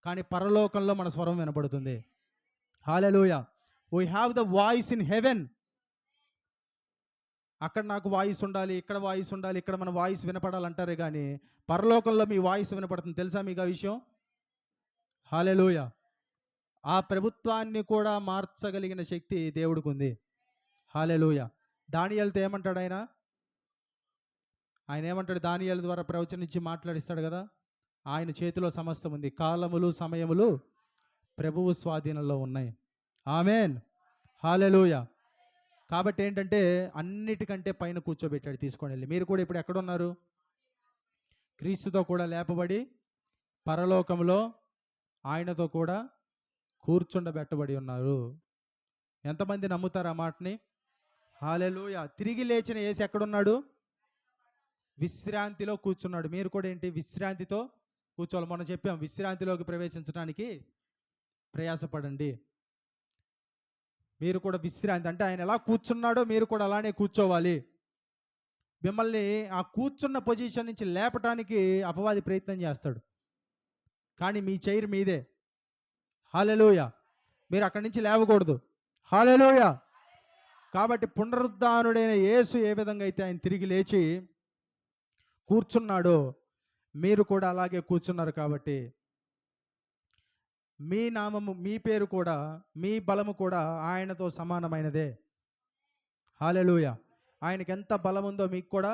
కానీ పరలోకంలో మన స్వరం వినపడుతుంది. Hallelujah. We have the voice in heaven. అక్కడ నాకు వాయిస్ ఉండాలి, ఇక్కడ వాయిస్ ఉండాలి, ఇక్కడ మన వాయిస్ వినపడాలంటారే కానీ పరలోకంలో మీ వాయిస్ వినపడుతుంది. తెలుసా మీకు ఆ విషయం? హల్లెలూయా. ఆ ప్రభుత్వాన్ని కూడా మార్చగలిగిన శక్తి దేవుడికి ఉంది. హల్లెలూయా. దానియేలుతో ఏమంటాడు ఆయన? ఏమంటాడు? దానియేలు ద్వారా ప్రవచనం ఇచ్చి మాట్లాడిస్తాడు కదా. ఆయన చేతిలో సమస్తం ఉంది, కాలములు సమయములు ప్రభువు స్వాధీనంలో ఉన్నాయి. ఆమేన్, హల్లెలూయా. కాబట్టి ఏంటంటే అన్నిటికంటే పైన కూర్చోబెట్టాడు తీసుకొని వెళ్ళి. మీరు కూడా ఇప్పుడు ఎక్కడున్నారు? క్రీస్తుతో కూడా లేపబడి పరలోకంలో ఆయనతో కూడా కూర్చుండబెట్టబడి ఉన్నారు. ఎంతమంది నమ్ముతారు ఆ మాటని? హల్లెలూయా. తిరిగి లేచిన యేసు ఎక్కడున్నాడు? విశ్రాంతిలో కూర్చున్నాడు. మీరు కూడా ఏంటి? విశ్రాంతితో కూర్చోవాలి. మనం చెప్పాం, విశ్రాంతిలోకి ప్రవేశించడానికి ప్రయాసపడండి. మీరు కూడా విశ్రాంతి అంటే ఆయన ఎలా కూర్చున్నాడో మీరు కూడా అలానే కూర్చోవాలి. మిమ్మల్ని ఆ కూర్చున్న పొజిషన్ నుంచి లేపటానికి అపవాది ప్రయత్నం చేస్తాడు, కానీ మీ చైర్ మీదే. హల్లెలూయా. మీరు అక్కడి నుంచి లేవకూడదు. హల్లెలూయా. కాబట్టి పునరుద్ధానుడైన యేసు ఏ విధంగా అయితే ఆయన తిరిగి లేచి కూర్చున్నాడో మీరు కూడా అలాగే కూర్చున్నారు. కాబట్టి మీ నామము, మీ పేరు కూడా, మీ బలము కూడా ఆయనతో సమానమైనదే. హల్లెలూయా. ఆయనకి ఎంత బలం ఉందో మీకు కూడా